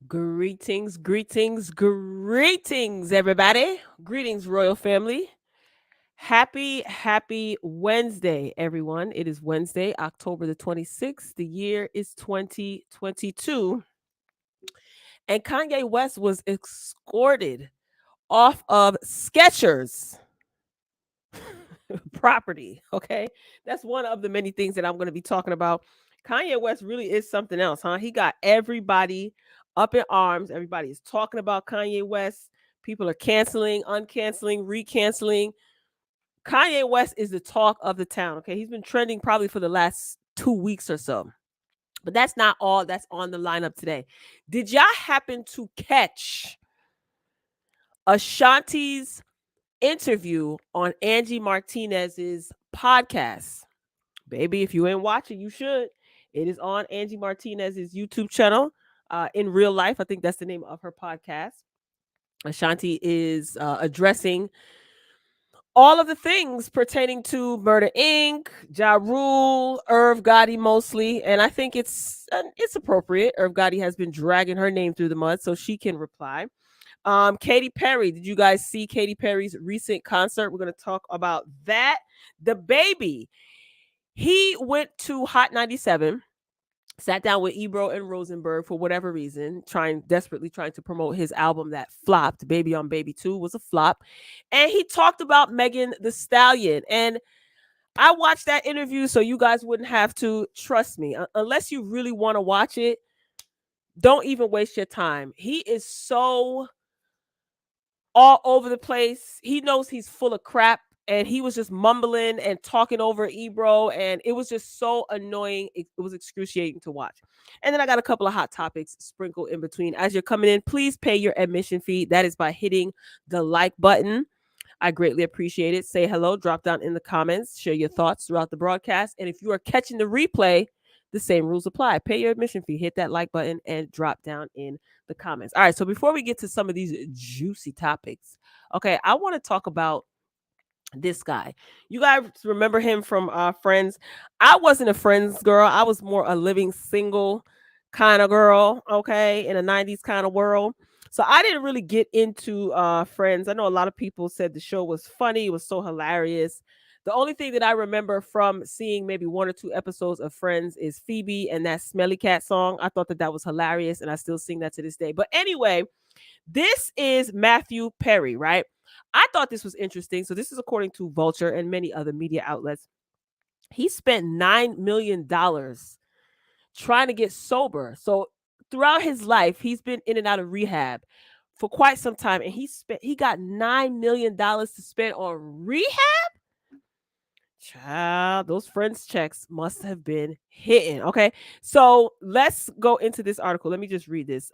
Greetings, everybody. Greetings, royal family. Happy Wednesday, everyone. It is Wednesday, October the 26th. The year is 2022. And Kanye West was escorted off of Skechers property. Okay. That's one of the many things that I'm going to be talking about. Kanye West really is something else, huh? He got everybody up in arms. Everybody is talking about Kanye West. People are canceling, uncanceling, recanceling. Kanye West is the talk of the town. Okay. He's been trending probably for the last 2 weeks or so. But that's not all that's on the lineup today. Did y'all happen to catch Ashanti's interview on Angie Martinez's podcast? Baby, if you ain't watching, you should. It is on Angie Martinez's YouTube channel. In real life, I think that's the name of her podcast. Ashanti is addressing all of the things pertaining to Murder Inc., Ja Rule, Irv Gotti mostly, and I think it's appropriate. Irv Gotti has been dragging her name through the mud, so she can reply. Katy Perry, did you guys see Katy Perry's recent concert? We're going to talk about that. DABABY, he went to Hot 97, sat down with Ebro and Rosenberg for whatever reason, desperately trying to promote his album that flopped. Baby on Baby 2 was a flop. And he talked about Megan the Stallion. And I watched that interview so you guys wouldn't have to. Trust me. Unless you really want to watch it, don't even waste your time. He is so all over the place. He knows he's full of crap. And he was just mumbling and talking over Ebro, and it was just so annoying. It was excruciating to watch. And then I got a couple of hot topics sprinkled in between. As you're coming in, please pay your admission fee. That is by hitting the like button. I greatly appreciate it. Say hello, drop down in the comments, share your thoughts throughout the broadcast. And if you are catching the replay, the same rules apply. Pay your admission fee, hit that like button, and drop down in the comments. All right, so before we get to some of these juicy topics, okay, I want to talk about this guy. You guys remember him from Friends? I wasn't a Friends girl. I was more a living single kind of girl, okay, in a 90s kind of world. So I didn't really get into Friends. I know a lot of people said the show was funny, it was so hilarious. The only thing that I remember from seeing maybe one or two episodes of Friends is Phoebe and that Smelly Cat song. I thought that was hilarious, and I still sing that to this day. But anyway, this is Matthew Perry, right? I thought this was interesting. So this is according to Vulture and many other media outlets. He spent $9 million trying to get sober. So throughout his life, he's been in and out of rehab for quite some time, and he got $9 million to spend on rehab. Child, those Friends checks must have been hitting. Okay, so let's go into this article. Let me just read this.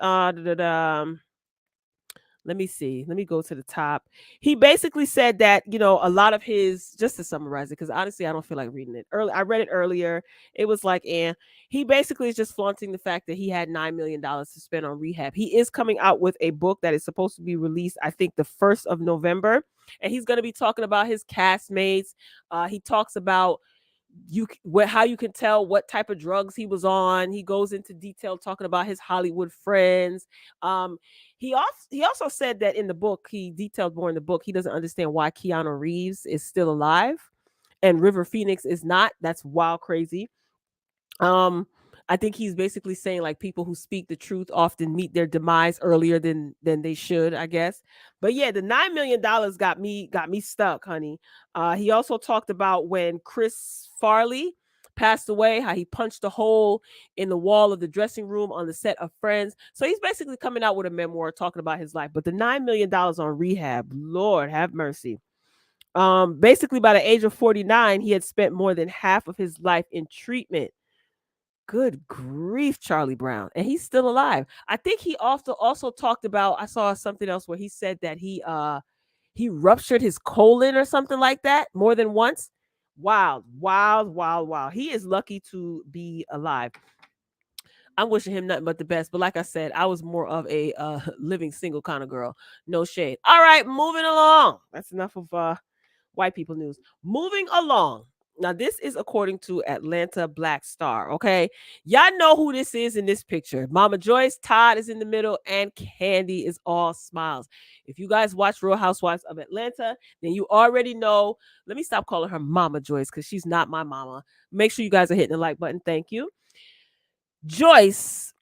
Let me see. Let me go to the top. He basically said that, a lot of his, just to summarize it, because honestly, I don't feel like reading it. I read it earlier. It was like, he basically is just flaunting the fact that he had $9 million to spend on rehab. He is coming out with a book that is supposed to be released, I think, the 1st of November. And he's going to be talking about his castmates. He talks about how you can tell what type of drugs he was on. He goes into detail talking about his Hollywood friends. He also said that in the book, he detailed more in the book, he doesn't understand why Keanu Reeves is still alive and River Phoenix is not. That's wild crazy. I think he's basically saying like people who speak the truth often meet their demise earlier than they should, I guess. But yeah, the $9 million got me stuck, honey. He also talked about when Chris Farley passed away, how he punched a hole in the wall of the dressing room on the set of Friends. So he's basically coming out with a memoir talking about his life. But the $9 million on rehab, Lord have mercy. Basically by the age of 49, he had spent more than half of his life in treatment. Good grief, Charlie Brown. And he's still alive. I think he also talked about, I saw something else where he said that he ruptured his colon or something like that more than once. Wild. He is lucky to be alive. I'm wishing him nothing but the best. But like I said, I was more of a living single kind of girl. No shade. All right, moving along. That's enough of white people news. Moving along. Now, this is according to Atlanta Black Star. Okay. Y'all know who this is in this picture. Mama Joyce, Todd is in the middle, and Candy is all smiles. If you guys watch Real Housewives of Atlanta, then you already know. Let me stop calling her Mama Joyce because she's not my mama. Make sure you guys are hitting the like button. Thank you. Joyce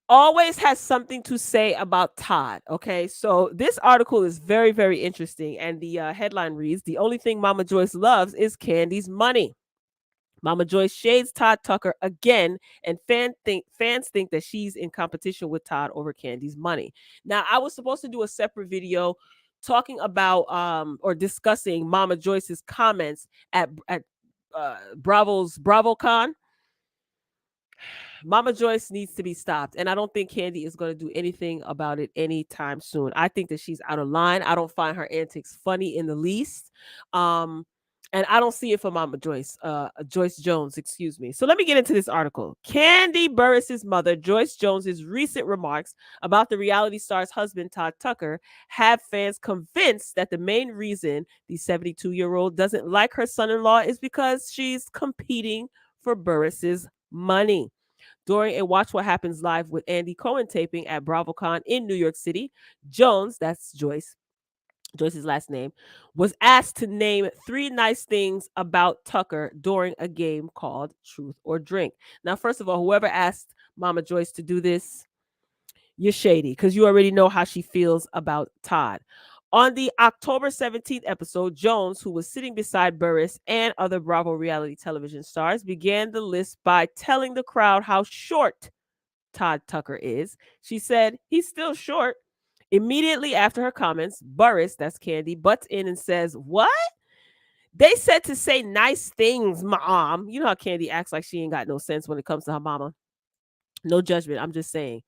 always has something to say about Todd. Okay, so this article is very, very interesting. And the headline reads: The only thing Mama Joyce loves is Candy's money. Mama Joyce shades Todd Tucker again, and fans think that she's in competition with Todd over Candy's money. Now, I was supposed to do a separate video talking about or discussing Mama Joyce's comments at BravoCon. Mama Joyce needs to be stopped. And I don't think Candy is going to do anything about it anytime soon. I think that she's out of line. I don't find her antics funny in the least. And I don't see it for Mama Joyce, Joyce Jones, excuse me. So let me get into this article. Kandi Burruss's mother, Joyce Jones's recent remarks about the reality star's husband, Todd Tucker, have fans convinced that the main reason the 72-year-old doesn't like her son-in-law is because she's competing for Burruss's money. During a Watch What Happens Live with Andy Cohen taping at BravoCon in New York City, Jones, that's Joyce's last name, was asked to name 3 nice things about Tucker during a game called Truth or Drink. Now, first of all, whoever asked Mama Joyce to do this, you're shady because you already know how she feels about Todd. On the October 17th episode, Jones, who was sitting beside Burruss and other Bravo reality television stars, began the list by telling the crowd how short Todd Tucker is. She said, "He's still short." Immediately after her comments, Burruss, that's Candy, butts in and says, "What? They said to say nice things, mom." You know how Candy acts like she ain't got no sense when it comes to her mama. No judgment. I'm just saying.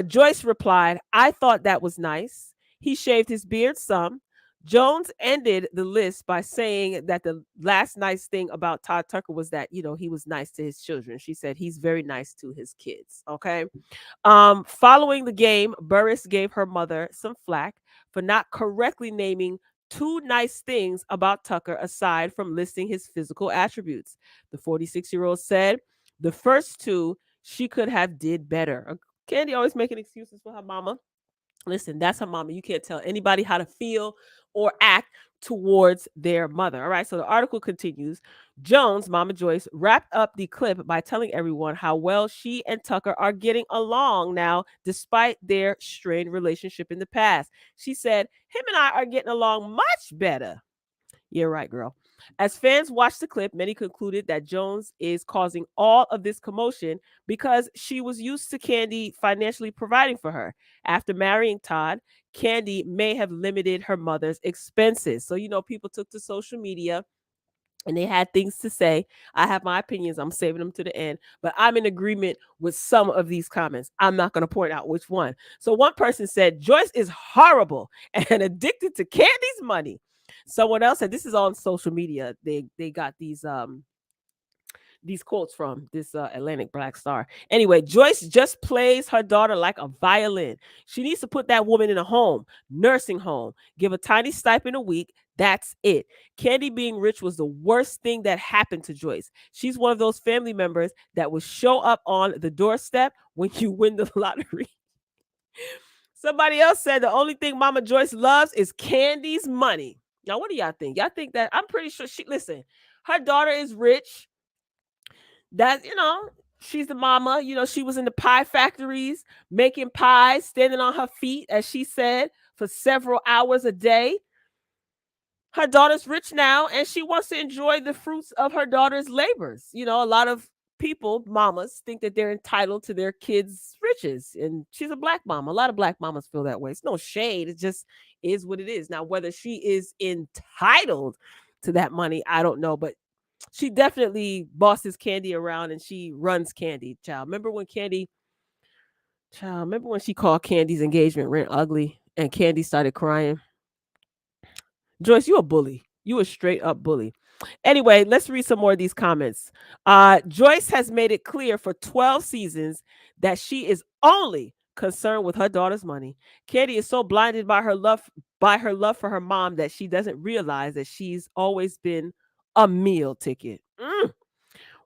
Joyce replied, "I thought that was nice. He shaved his beard some." Jones ended the list by saying that the last nice thing about Todd Tucker was that, he was nice to his children. She said he's very nice to his kids. Okay. Following the game, Burruss gave her mother some flack for not correctly naming 2 nice things about Tucker aside from listing his physical attributes. The 46-year-old said the first 2 she could have did better. Candy always making excuses for her mama. Listen, that's her mama. You can't tell anybody how to feel or act towards their mother. All right. So the article continues. Jones, Mama Joyce, wrapped up the clip by telling everyone how well she and Tucker are getting along now, despite their strained relationship in the past. She said, "Him and I are getting along much better." Yeah, right, girl. As fans watched the clip, many concluded that Jones is causing all of this commotion because she was used to Candy financially providing for her. After marrying Todd, Candy may have limited her mother's expenses. So, people took to social media and they had things to say. I have my opinions. I'm saving them to the end, but I'm in agreement with some of these comments. I'm not going to point out which one. So one person said, "Joyce is horrible and addicted to Candy's money." Someone else said, this is on social media. They got these quotes from this Atlantic Black Star. Anyway, Joyce just plays her daughter like a violin. She needs to put that woman in a home, nursing home, give a tiny stipend a week. That's it. Candy being rich was the worst thing that happened to Joyce. She's one of those family members that will show up on the doorstep when you win the lottery. Somebody else said the only thing Mama Joyce loves is Candy's money. Now, what do y'all think? Y'all think that? I'm pretty sure listen, her daughter is rich. That, she's the mama. She was in the pie factories making pies, standing on her feet, as she said, for several hours a day. Her daughter's rich now, and she wants to enjoy the fruits of her daughter's labors. A lot of people, mamas, think that they're entitled to their kids' riches. And she's a black mama. A lot of black mamas feel that way. It's no shade. It just is what it is. Now, whether she is entitled to that money, I don't know. But she definitely bosses Candy around and she runs Candy, child. Remember when she called Candy's engagement ring ugly and Candy started crying? Joyce, you a bully. You a straight up bully. Anyway, let's read some more of these comments. Joyce has made it clear for 12 seasons that she is only concerned with her daughter's money. Katy is so blinded by her love for her mom that she doesn't realize that she's always been a meal ticket.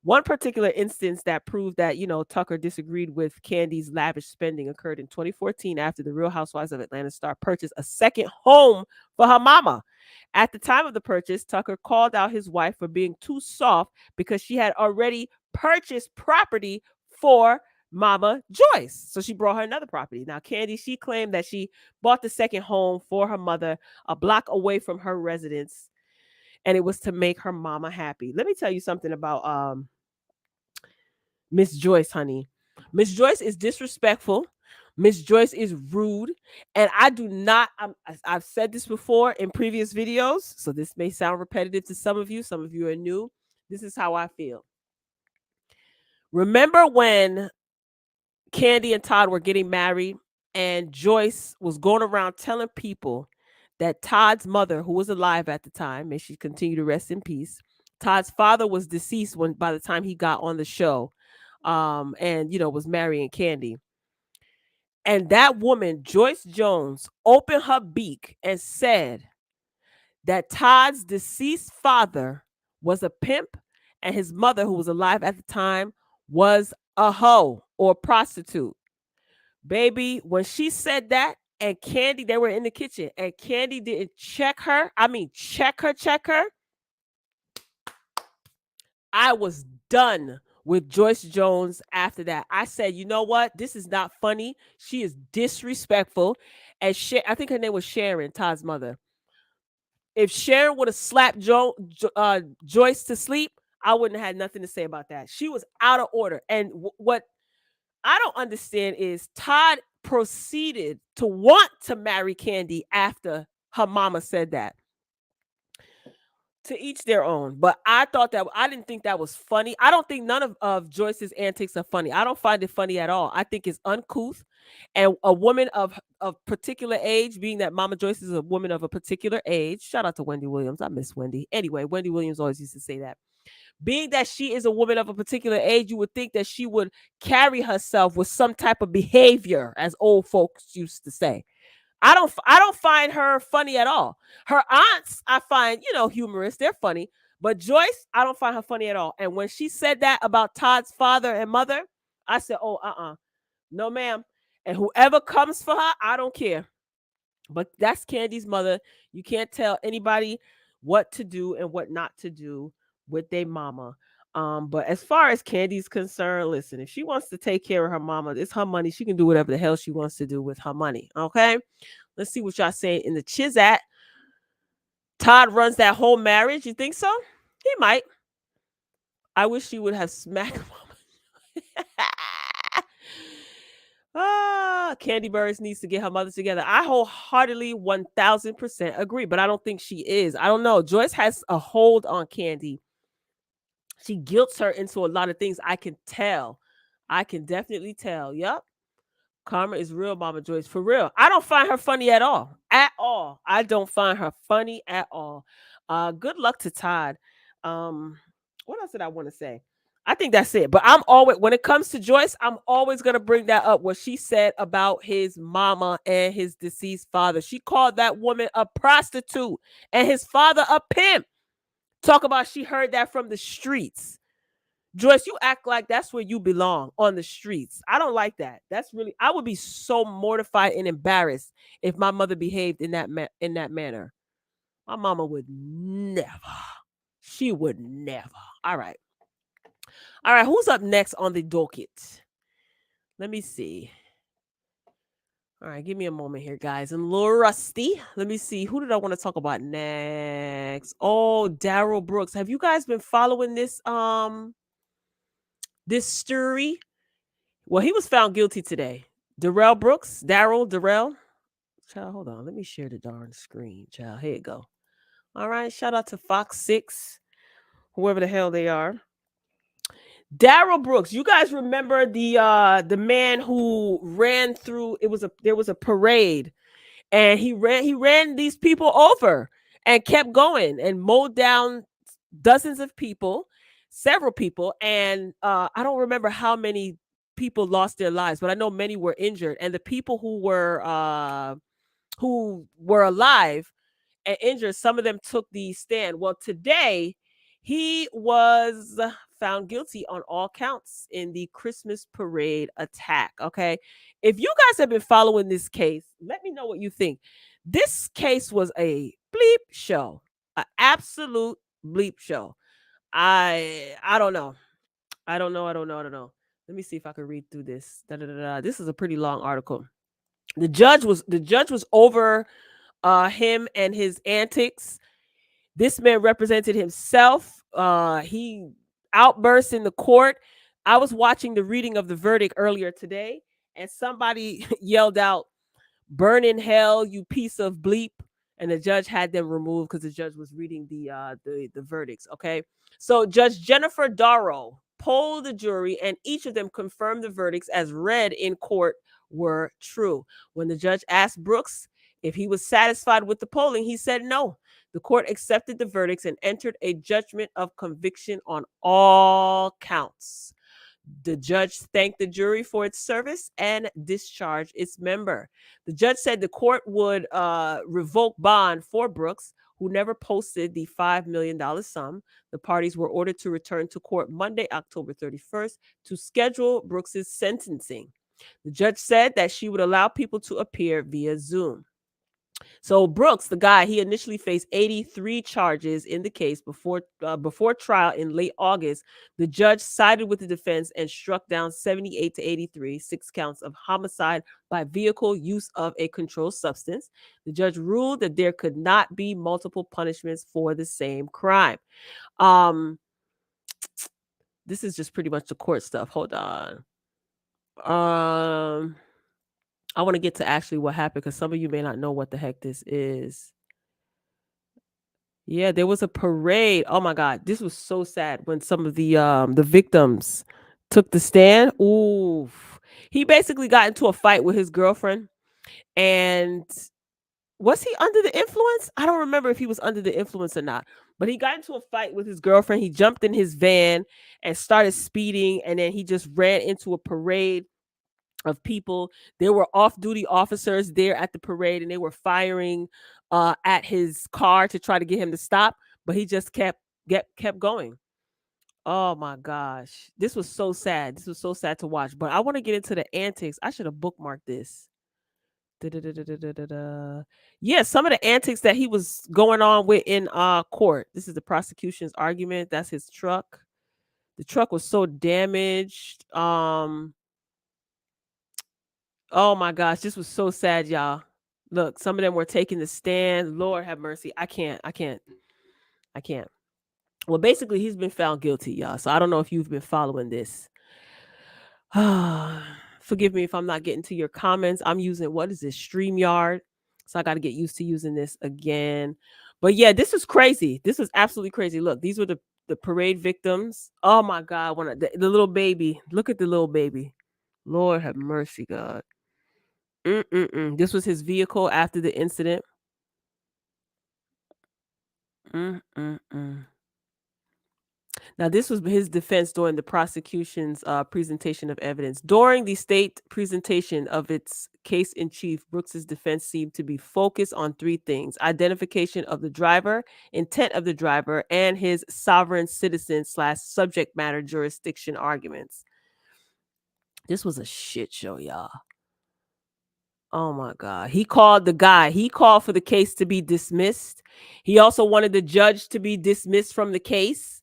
One particular instance that proved that, Tucker disagreed with Candy's lavish spending occurred in 2014 after the Real Housewives of Atlanta star purchased a second home for her mama. At the time of the purchase, Tucker called out his wife for being too soft because she had already purchased property for Mama Joyce. So she brought her another property. Now, Candy, she claimed that she bought the second home for her mother a block away from her residence, and it was to make her mama happy. Let me tell you something about Miss Joyce, honey. Miss Joyce is disrespectful. Miss Joyce is rude. And I do not, I've said this before in previous videos, so this may sound repetitive to some of you. Some of you are new. This is how I feel. Remember when Candy and Todd were getting married and Joyce was going around telling people that Todd's mother, who was alive at the time, may she continue to rest in peace, Todd's father was deceased by the time he got on the show, and was marrying Candy. And that woman, Joyce Jones, opened her beak and said that Todd's deceased father was a pimp and his mother, who was alive at the time, was a hoe or prostitute. Baby, when she said that, and Candy, they were in the kitchen, and Candy didn't check her. I mean, check her. I was done with Joyce Jones after that. I said, you know what? This is not funny. She is disrespectful. And I think her name was Sharon, Todd's mother. If Sharon would have slapped Joyce to sleep, I wouldn't have had nothing to say about that. She was out of order. And what I don't understand is Todd proceeded to want to marry Candy after her mama said that. To each their own. But I didn't think that was funny. I don't think none of Joyce's antics are funny. I don't find it funny at all. I think it's uncouth. And a woman of particular age, being that Mama Joyce is a woman of a particular age. Shout out to Wendy Williams. I miss Wendy. Anyway, Wendy Williams always used to say that. Being that she is a woman of a particular age, you would think that she would carry herself with some type of behavior, as old folks used to say. I don't find her funny at all. Her aunts, I find, humorous. They're funny. But Joyce, I don't find her funny at all. And when she said that about Todd's father and mother, I said, oh, no, ma'am. And whoever comes for her, I don't care. But that's Candy's mother. You can't tell anybody what to do and what not to do with their mama. But as far as Candy's concerned, listen, if she wants to take care of her mama, it's her money. She can do whatever the hell she wants to do with her money. Okay. Let's see what y'all saying in the Chizat. Todd runs that whole marriage. You think so? He might. I wish she would have smacked mama. Candy Birds needs to get her mother together. I wholeheartedly 1000% agree, but I don't think she is. I don't know. Joyce has a hold on Candy. She guilts her into a lot of things. I can tell. I can definitely tell. Yep. Karma is real, Mama Joyce. For real. I don't find her funny at all. At all. I don't find her funny at all. Good luck to Todd. What else did I want to say? I think that's it. But I'm always, when it comes to Joyce, I'm always going to bring that up, what she said about his mama and his deceased father. She called that woman a prostitute and his father a pimp. Talk about she heard that from the streets. Joyce, you act like that's where you belong, on the streets. I don't like that. I would be so mortified and embarrassed if my mother behaved in that manner. My mama would never. She would never. All right. Who's up next on the docket? Let me see. All right, give me a moment here, guys. I'm a little rusty. Let me see. Who did I want to talk about next? Oh, Daryl Brooks. Have you guys been following this story? Well, he was found guilty today. Darrell Brooks. Darrell. Child, hold on. Let me share the darn screen, child. Here you go. All right. Shout out to Fox 6, whoever the hell they are. Daryl Brooks, you guys remember the man who ran through, there was a parade, and he ran these people over and kept going and mowed down dozens of people, several people, and I don't remember how many people lost their lives, but I know many were injured, and the people who were alive and injured, some of them took the stand. Well, today He was found guilty on all counts in the Christmas parade attack. Okay. If you guys have been following this case, let me know what you think. This case was a bleep show, an absolute bleep show. I don't know. I don't know. I don't know. I don't know. Let me see if I can read through this. Da, da, da, da. This is a pretty long article. The judge was over him and his antics. This man represented himself. He outbursts in the court. I was watching the reading of the verdict earlier today, and somebody yelled out, "Burn in hell, you piece of bleep." And the judge had them removed because the judge was reading the verdicts. Okay. So Judge Jennifer Darrow polled the jury, and each of them confirmed the verdicts as read in court were true. When the judge asked Brooks if he was satisfied with the polling, he said no. The court accepted the verdicts and entered a judgment of conviction on all counts. The judge thanked the jury for its service and discharged its member. The judge said the court would revoke bond for Brooks, who never posted the $5 million sum. The parties were ordered to return to court Monday, October 31st, to schedule Brooks's sentencing. The judge said that she would allow people to appear via Zoom. So Brooks, the guy, he initially faced 83 charges in the case before trial in late August. The judge sided with the defense and struck down 78 to 83, 6 counts of homicide by vehicle, use of a controlled substance. The judge ruled that there could not be multiple punishments for the same crime. This is just pretty much the court stuff. Hold on. I want to get to actually what happened because some of you may not know what the heck this is. Yeah, there was a parade. Oh my God, this was so sad when some of the victims took the stand. Ooh, he basically got into a fight with his girlfriend, and was he under the influence? I don't remember if he was under the influence or not. But he got into a fight with his girlfriend. He jumped in his van and started speeding, and then he just ran into a parade of people. There were off-duty officers there at the parade, and they were firing at his car to try to get him to stop, but he just kept going. Oh my gosh, this was so sad. This was so sad to watch. But I want to get into the antics. I should have bookmarked this. Da-da-da-da-da-da-da. Yeah, some of the antics that he was going on with in court. This is the prosecution's argument. That's his truck. The truck was so damaged. Oh my gosh, this was so sad, y'all. Look, some of them were taking the stand. Lord have mercy. I can't. Well, basically, he's been found guilty, y'all. So I don't know if you've been following this. Forgive me if I'm not getting to your comments. I'm using, what is this, StreamYard? So I got to get used to using this again. But yeah, this is crazy. This is absolutely crazy. Look, these were the parade victims. Oh my God, the little baby. Look at the little baby. Lord have mercy, God. This was his vehicle after the incident. Now, this was his defense during the prosecution's presentation of evidence. During the state presentation of its case in chief, Brooks's defense seemed to be focused on 3 things: identification of the driver, intent of the driver, and his sovereign citizen / subject matter jurisdiction arguments. This was a shit show, y'all. Oh my God. He called for the case to be dismissed. He also wanted the judge to be dismissed from the case.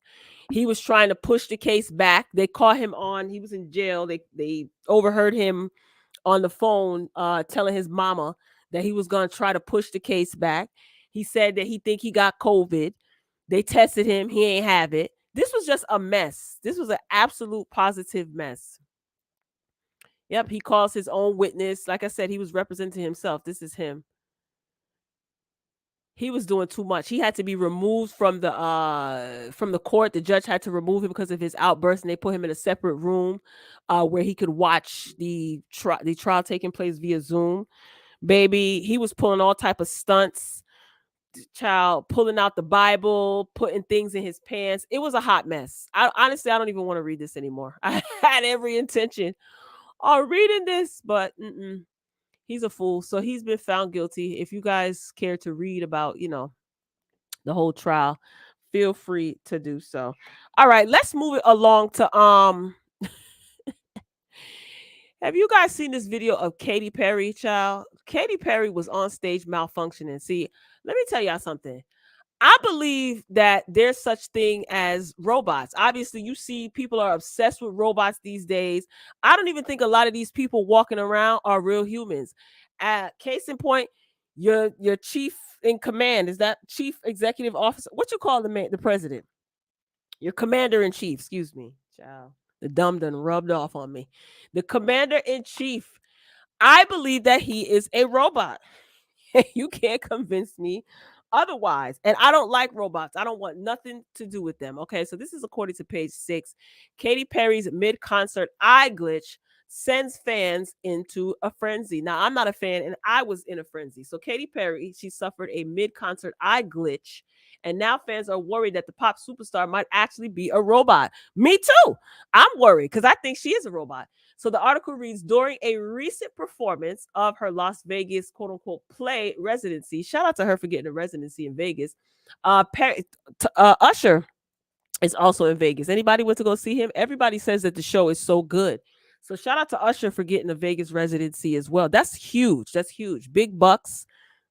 He was trying to push the case back. They caught him on, he was in jail. They overheard him on the phone telling his mama that he was going to try to push the case back. He said that he think he got COVID. They tested him. He ain't have it. This was just a mess. This was an absolute positive mess. Yep, he calls his own witness. Like I said, he was representing himself. This is him. He was doing too much. He had to be removed from the court. The judge had to remove him because of his outburst, and they put him in a separate room where he could watch the trial taking place via Zoom. Baby, he was pulling all type of stunts. Child pulling out the Bible, putting things in his pants. It was a hot mess. Honestly, I don't even want to read this anymore. I had every intention on reading this, but he's a fool. So he's been found guilty. If you guys care to read about, the whole trial, feel free to do so. All right, let's move it along to have you guys seen this video of Katy Perry, child? Katy Perry was on stage malfunctioning. See, let me tell y'all something. I believe that there's such thing as robots. Obviously, you see people are obsessed with robots these days. I don't even think a lot of these people walking around are real humans. Case in point, your chief in command, is that chief executive officer? What you call the president? Your commander in chief, excuse me, child. The dumb done rubbed off on me. The commander in chief. I believe that he is a robot. You can't convince me otherwise. And I don't like robots. I don't want nothing to do with them. Okay, so this is according to page 6. Katy Perry's mid-concert eye glitch sends fans into a frenzy. Now, I'm not a fan, and I was in a frenzy. So Katy Perry, she suffered a mid-concert eye glitch, and now fans are worried that the pop superstar might actually be a robot. Me too. I'm worried because I think she is a robot. So the article reads, during a recent performance of her Las Vegas quote unquote play residency, shout out to her for getting a residency in Vegas. Usher is also in Vegas. Anybody went to go see him? Everybody says that the show is so good. So shout out to Usher for getting a Vegas residency as well. That's huge. That's huge. Big bucks.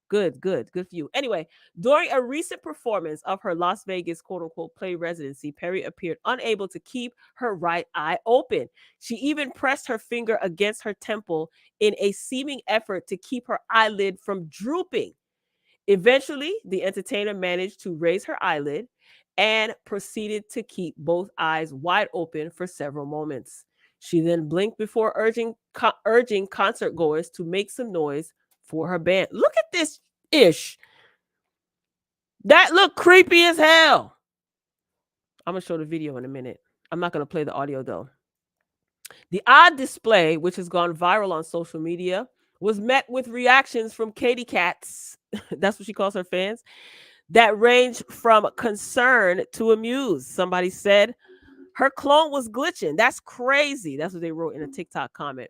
Good for you. Anyway, during a recent performance of her Las Vegas quote unquote play residency, Perry appeared unable to keep her right eye open. She even pressed her finger against her temple in a seeming effort to keep her eyelid from drooping. Eventually, the entertainer managed to raise her eyelid and proceeded to keep both eyes wide open for several moments. She then blinked before urging concert goers to make some noise for her band. Look at this ish. That look creepy as hell. I'm going to show the video in a minute. I'm not going to play the audio though. The odd display, which has gone viral on social media, was met with reactions from Katy Cats. That's what she calls her fans. That range from concern to amused. Somebody said her clone was glitching. That's crazy. That's what they wrote in a TikTok comment.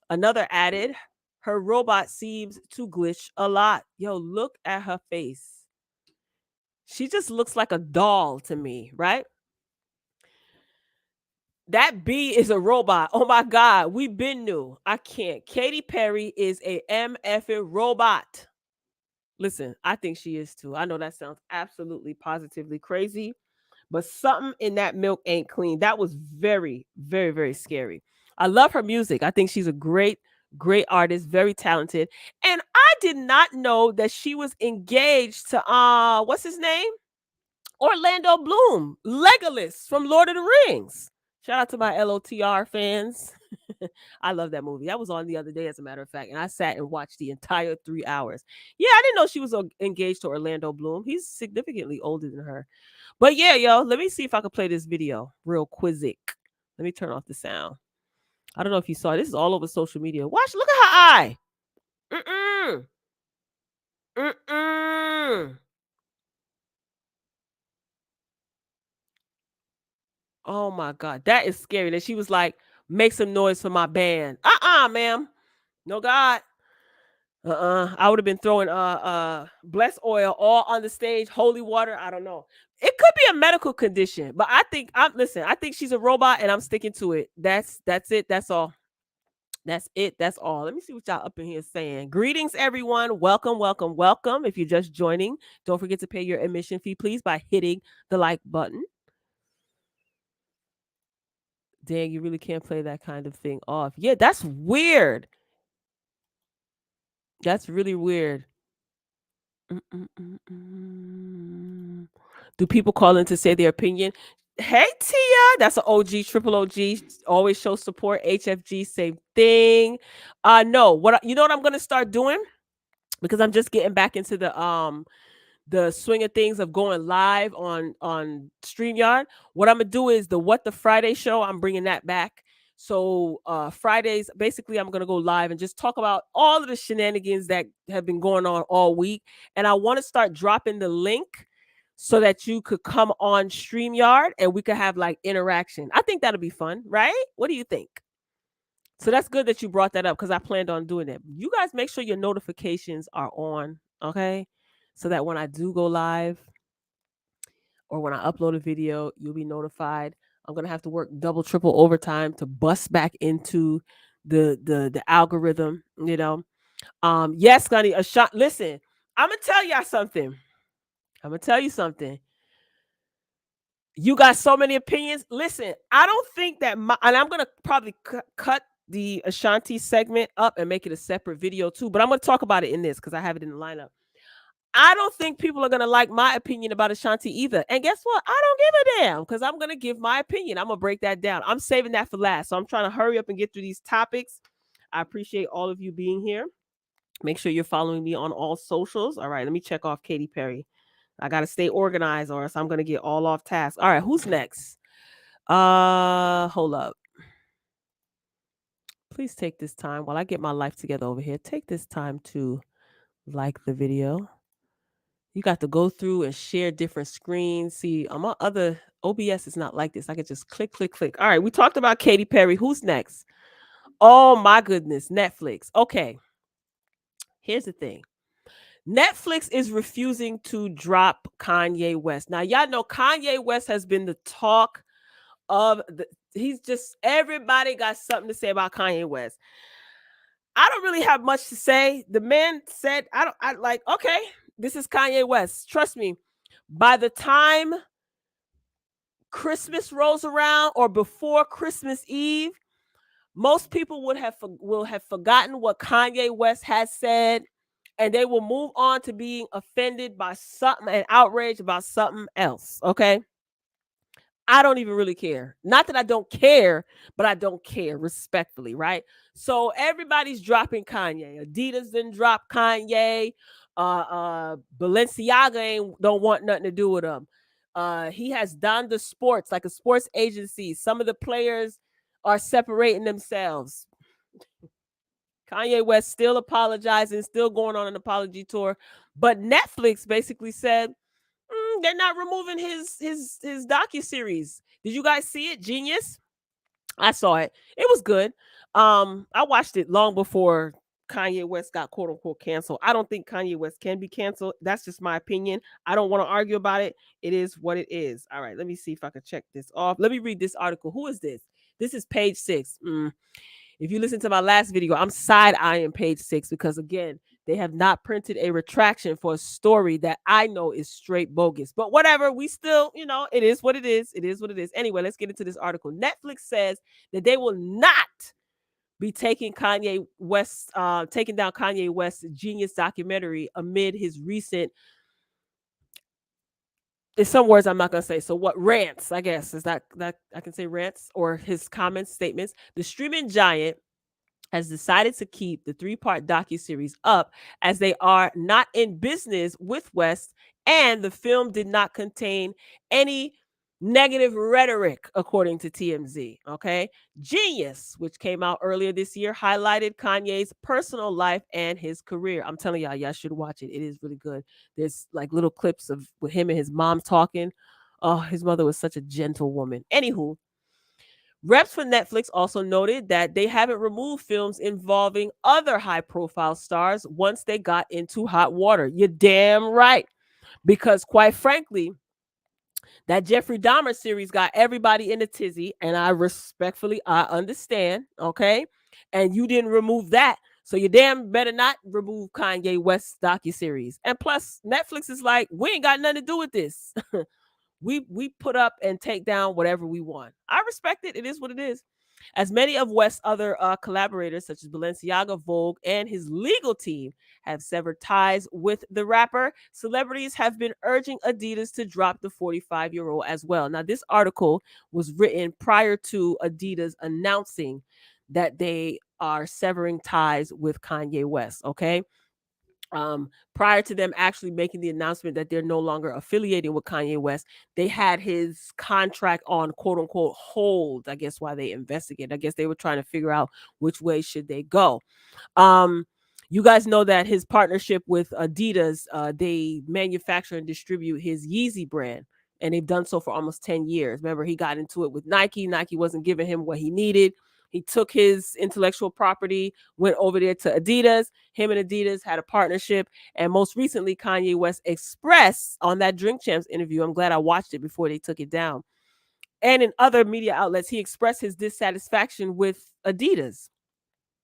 Another added, her robot seems to glitch a lot. Yo, look at her face. She just looks like a doll to me, right? That bee is a robot. Oh my God, we been new. I can't. Katy Perry is a MFing robot. Listen, I think she is too. I know that sounds absolutely positively crazy, but something in that milk ain't clean. That was very, very, very scary. I love her music. I think she's a great artist, very talented. And I did not know that she was engaged to what's his name? Orlando Bloom, Legolas from Lord of the Rings. Shout out to my LOTR fans. I love that movie. That was on the other day, as a matter of fact, and I sat and watched the entire 3 hours. Yeah, I didn't know she was engaged to Orlando Bloom. He's significantly older than her. But yeah, yo, let me see if I can play this video real quizzic. Let me turn off the sound. I don't know if you saw it. This is all over social media. Watch, look at her eye. Oh my God, that is scary. That she was like, make some noise for my band. Ma'am. No God. I would have been throwing blessed oil all on the stage, holy water. I don't know. It could be a medical condition, but I think I think she's a robot and I'm sticking to it. That's it. That's all. That's it. That's all. Let me see what y'all up in here saying. Greetings, everyone. Welcome, welcome, welcome. If you're just joining, don't forget to pay your admission fee, please, by hitting the like button. Dang, you really can't play that kind of thing off. Yeah, that's weird. That's really weird. Do people call in to say their opinion? Hey, Tia, that's an OG, triple OG. Always show support. HFG, same thing. No, you know what I'm gonna start doing, because I'm just getting back into the swing of things of going live on StreamYard. What I'm gonna do is the What the Friday show. I'm bringing that back. So Fridays, basically, I'm gonna go live and just talk about all of the shenanigans that have been going on all week. And I want to start dropping the link so that you could come on StreamYard and we could have like interaction. I think that'll be fun, right? What do you think? So that's good that you brought that up, because I planned on doing it. You guys make sure your notifications are on, okay? So that when I do go live, or when I upload a video, you'll be notified. I'm gonna have to work double, triple overtime to bust back into the algorithm, you know. Yes, Gunny, a shot. Listen, I'm gonna tell y'all something. I'm gonna tell you something. You got so many opinions. Listen, I don't think that and I'm gonna probably cut the Ashanti segment up and make it a separate video too. But I'm gonna talk about it in this because I have it in the lineup. I don't think people are gonna like my opinion about Ashanti either. And guess what? I don't give a damn because I'm gonna give my opinion. I'm gonna break that down. I'm saving that for last. So I'm trying to hurry up and get through these topics. I appreciate all of you being here. Make sure you're following me on all socials. All right, let me check off Katy Perry. I gotta stay organized, or else I'm gonna get all off task. All right, who's next? Hold up. Please take this time while I get my life together over here. Take this time to like the video. You got to go through and share different screens. See, on my other OBS is not like this. I could just click, click, click. All right, we talked about Katy Perry. Who's next? Oh my goodness, Netflix. Okay, here's the thing. Netflix is refusing to drop Kanye West. Now, y'all know Kanye West has been the talk of he's just, everybody got something to say about Kanye West. I don't really have much to say. The man said, I like, okay, this is Kanye West. Trust me, by the time Christmas rolls around or before Christmas Eve, most people will have forgotten what Kanye West has said, and they will move on to being offended by something and outraged about something else. Okay. I don't even really care. Not that I don't care, but I don't care, respectfully, right? So everybody's dropping Kanye. Adidas didn't drop Kanye. Balenciaga don't want nothing to do with him. He has Donda Sports, like a sports agency. Some of the players are separating themselves. Kanye West still apologizing, still going on an apology tour. But Netflix basically said, they're not removing his docuseries. Did you guys see it? Genius. I saw it. It was good. I watched it long before Kanye West got quote unquote canceled. I don't think Kanye West can be canceled. That's just my opinion. I don't want to argue about it. It is what it is. All right, let me see if I can check this off. Let me read this article. Who is this? This is page 6. If you listen to my last video, I'm side-eyeing page 6 because, again, they have not printed a retraction for a story that I know is straight bogus. But whatever, we still, it is what it is. It is what it is. Anyway, let's get into this article. Netflix says that they will not be taking down Kanye West's Genius documentary amid his recent, in some words I'm not going to say. So what, rants, I guess, is that I can say rants, or his comments, statements. The streaming giant has decided to keep the 3-part docuseries up as they are not in business with West, and the film did not contain any negative rhetoric, according to TMZ. Okay. Genius, which came out earlier this year, highlighted Kanye's personal life and his career. I'm telling y'all should watch it. It is really good. There's like little clips of with him and his mom talking. Oh, his mother was such a gentle woman. Anywho, reps for Netflix also noted that they haven't removed films involving other high-profile stars once they got into hot water. You're damn right. Because quite frankly, that Jeffrey Dahmer series got everybody in a tizzy, and I understand, okay? And you didn't remove that, so you damn better not remove Kanye West's docuseries. And plus, Netflix is like, we ain't got nothing to do with this. We put up and take down whatever we want. I respect it. It is what it is. As many of West's other collaborators, such as Balenciaga, Vogue, and his legal team, have severed ties with the rapper, celebrities have been urging Adidas to drop the 45-year-old as well. Now, this article was written prior to Adidas announcing that they are severing ties with Kanye West, okay? Prior to them actually making the announcement that they're no longer affiliating with Kanye West, they had his contract on quote unquote hold. I guess why they investigate. I guess they were trying to figure out which way should they go. You guys know that his partnership with Adidas, they manufacture and distribute his Yeezy brand, and they've done so for almost 10 years. Remember, he got into it with Nike. Nike wasn't giving him what he needed. He took his intellectual property, went over there to Adidas. Him and Adidas had a partnership. And most recently, Kanye West expressed on that Drink Champs interview, I'm glad I watched it before they took it down, and in other media outlets, he expressed his dissatisfaction with Adidas.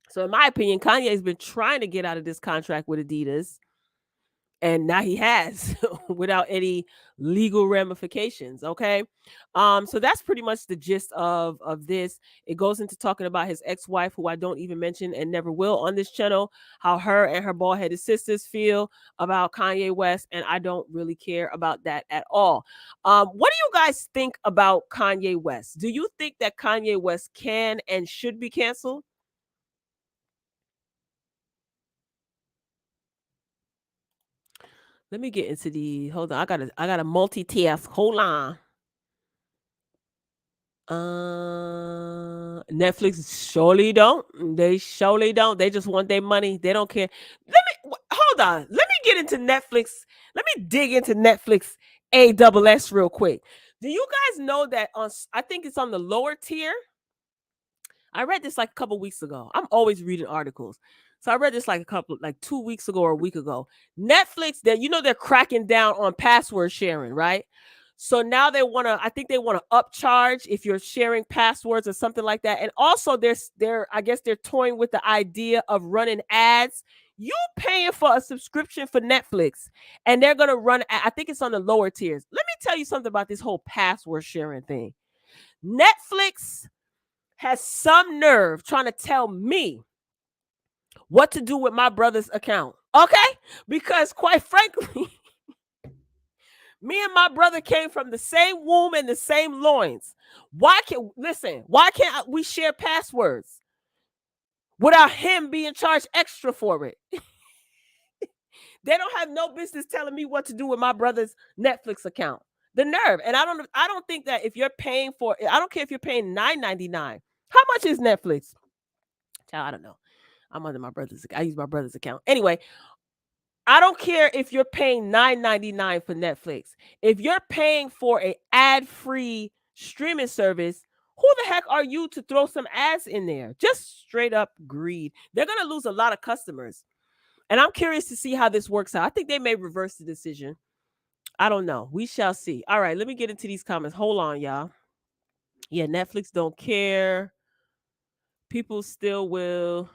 So in my opinion, Kanye has been trying to get out of this contract with Adidas, and now he has without any legal ramifications. Okay. So that's pretty much the gist of this. It goes into talking about his ex-wife, who I don't even mention and never will on this channel, how her and her bald-headed sisters feel about Kanye West, and I don't really care about that at all. What do you guys think about Kanye West? Do you think that Kanye West can and should be canceled? Let me get into the, hold on. I gotta multitask. Hold on. Netflix surely don't. They surely don't. They just want their money. They don't care. Hold on. Let me get into Netflix. Let me dig into Netflix ASS real quick. Do you guys know that on, I think it's on the lower tier. I read this like a couple weeks ago. I'm always reading articles. So I read this like 2 weeks ago or a week ago. Netflix, that they're cracking down on password sharing, right? So now they want to, I think they want to upcharge if you're sharing passwords or something like that. And also I guess they're toying with the idea of running ads. You paying for a subscription for Netflix, and they're going to run, I think it's on the lower tiers. Let me tell you something about this whole password sharing thing. Netflix has some nerve trying to tell me what to do with my brother's account. Okay? Because quite frankly, me and my brother came from the same womb and the same loins. Why can't we share passwords without him being charged extra for it? They don't have no business telling me what to do with my brother's Netflix account. The nerve. And I don't think that if you're paying for it, I don't care if you're paying $9.99. How much is Netflix? Child, I don't know. I'm under my brother's. I use my brother's account. Anyway, I don't care if you're paying $9.99 for Netflix. If you're paying for an ad-free streaming service, who the heck are you to throw some ads in there? Just straight up greed. They're going to lose a lot of customers. And I'm curious to see how this works out. I think they may reverse the decision. I don't know. We shall see. All right, let me get into these comments. Hold on, y'all. Yeah, Netflix don't care. People still will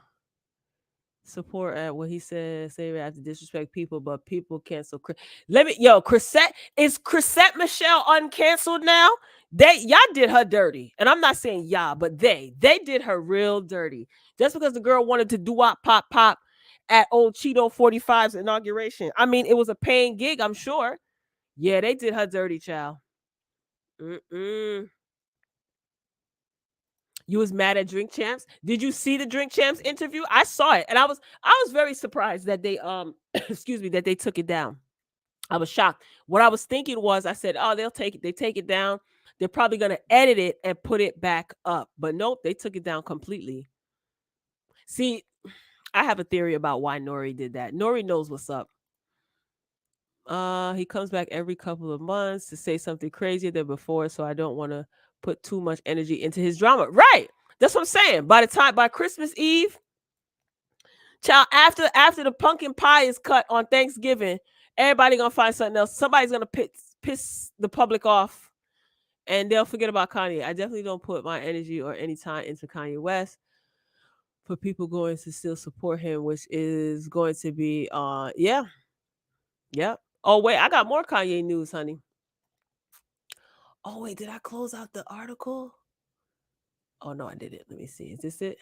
support at what he says. Say we have to disrespect people, but people cancel. Chrisette, is Chrisette Michelle uncanceled now? Y'all did her dirty, and I'm not saying y'all, but they did her real dirty. Just because the girl wanted to do wop pop pop at old Cheeto 45's inauguration. I mean, it was a paying gig, I'm sure. Yeah, they did her dirty, child. You was mad at Drink Champs. Did you see the Drink Champs interview? I saw it, and I was very surprised that they excuse me, that they took it down. I was shocked. What I was thinking was, I said, oh, they'll take it. They take it down. They're probably going to edit it and put it back up. But nope, they took it down completely. See, I have a theory about why Nori did that. Nori knows what's up. He comes back every couple of months to say something crazier than before, so I don't want to put too much energy into his drama. Right. That's what I'm saying. By Christmas Eve, child, after the pumpkin pie is cut on Thanksgiving, everybody gonna find something else. Somebody's gonna piss the public off, and they'll forget about Kanye. I definitely don't put my energy or any time into Kanye West. For people going to still support him, which is going to be yeah. Oh wait, I got more Kanye news, honey. Oh wait, did I close out the article? Oh no, I didn't. Let me see. Is this it?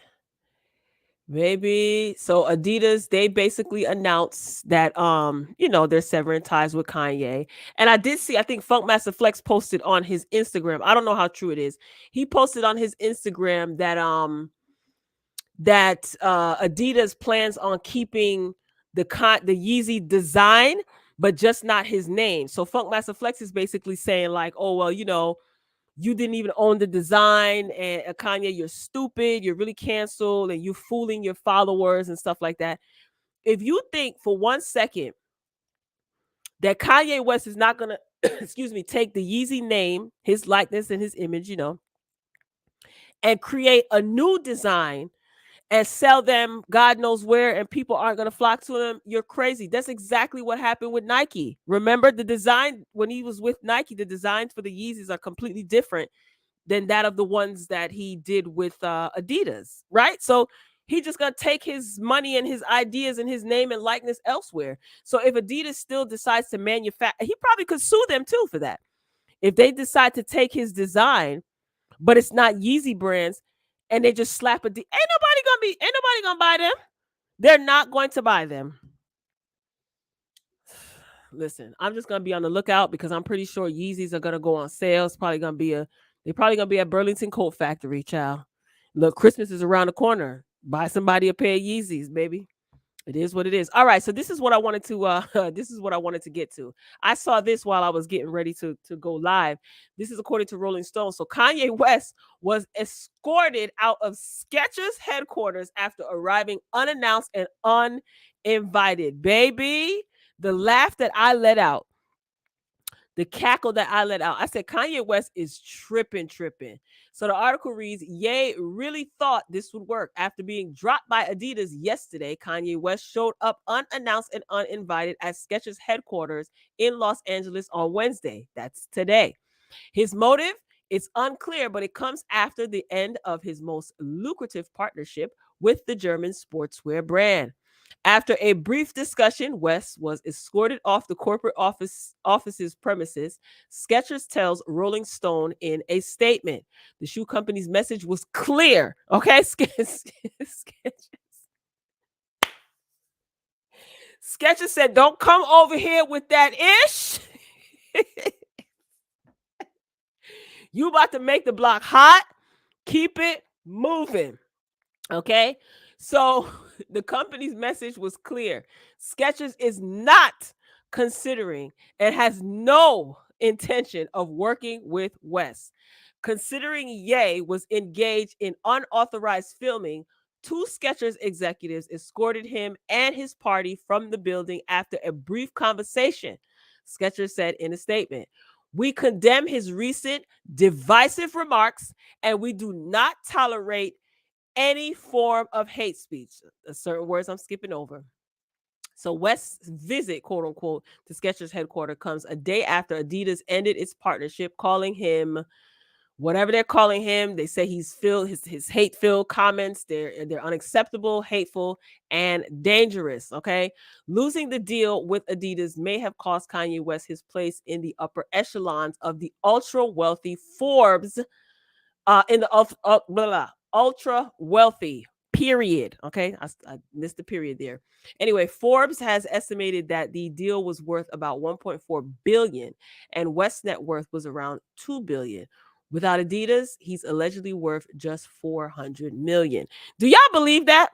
Maybe. So Adidas, they basically announced that they're severing ties with Kanye. And I did see, I think Funkmaster Flex posted on his Instagram. I don't know how true it is. He posted on his Instagram that Adidas plans on keeping the Yeezy design, but just not his name. So Funkmaster Flex is basically saying like, oh well, you didn't even own the design, and Kanye, you're stupid, you're really canceled, and you're fooling your followers and stuff like that. If you think for 1 second that Kanye West is not gonna excuse me, take the Yeezy name, his likeness and his image, and create a new design and sell them God knows where, and people aren't going to flock to them, you're crazy. That's exactly what happened with Nike. Remember, the design when he was with Nike, the designs for the Yeezys are completely different than that of the ones that he did with Adidas, right? So he just gonna take his money and his ideas and his name and likeness elsewhere. So if Adidas still decides to manufacture, he probably could sue them too for that. If they decide to take his design, but it's not Yeezy brands, and they just slap ain't nobody gonna buy them. They're not going to buy them. Listen, I'm just gonna be on the lookout because I'm pretty sure Yeezys are gonna go on sale. It's probably gonna be they're probably gonna be at Burlington Coat Factory, child. Look, Christmas is around the corner. Buy somebody a pair of Yeezys, baby. It is what it is. All right, so this is what I wanted to this is what I wanted to get to. I saw this while I was getting ready to go live. This is according to Rolling Stone. So Kanye West was escorted out of Skechers headquarters after arriving unannounced and uninvited. Baby, the laugh that I let out, the cackle that I let out. I said Kanye West is tripping. So the article reads, Ye really thought this would work. After being dropped by Adidas yesterday, Kanye West showed up unannounced and uninvited at Skechers headquarters in Los Angeles on Wednesday. That's today. His motive? It's unclear, but it comes after the end of his most lucrative partnership with the German sportswear brand. After a brief discussion, West was escorted off the corporate office's premises. Skechers tells Rolling Stone in a statement. The shoe company's message was clear. Okay, Skechers said, "Don't come over here with that ish." You about to make the block hot. Keep it moving. Okay. So the company's message was clear. Skechers is not considering and has no intention of working with West. Considering Ye was engaged in unauthorized filming, two Skechers executives escorted him and his party from the building after a brief conversation, Skechers said in a statement. We condemn his recent divisive remarks and we do not tolerate any form of hate speech. Certain words I'm skipping over. So West's visit, quote unquote, to Skechers headquarters comes a day after Adidas ended its partnership, calling him whatever they're calling him. They say he's filled his hate-filled comments. They're unacceptable, hateful, and dangerous. Okay. Losing the deal with Adidas may have cost Kanye West his place in the upper echelons of the ultra wealthy Forbes in the ultra wealthy period. Okay, I missed the period there. Anyway, Forbes has estimated that the deal was worth about 1.4 billion and West's net worth was around 2 billion. Without Adidas, he's allegedly worth just 400 million. Do y'all believe that?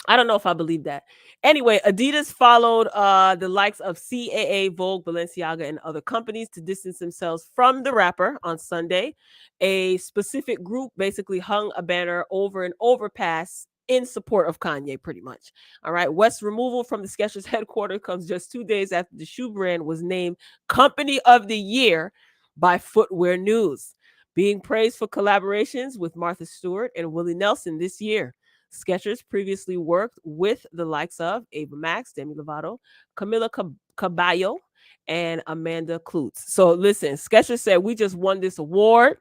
I don't know if I believe that. Anyway, Adidas followed the likes of CAA, Vogue, Balenciaga, and other companies to distance themselves from the rapper on Sunday. A specific group basically hung a banner over an overpass in support of Kanye, pretty much. All right. West's removal from the Skechers headquarters comes just 2 days after the shoe brand was named Company of the Year by Footwear News, being praised for collaborations with Martha Stewart and Willie Nelson this year. Skechers previously worked with the likes of Ava Max, Demi Lovato, Camila Cabello, and Amanda Klutz. So listen, Skechers said, we just won this award.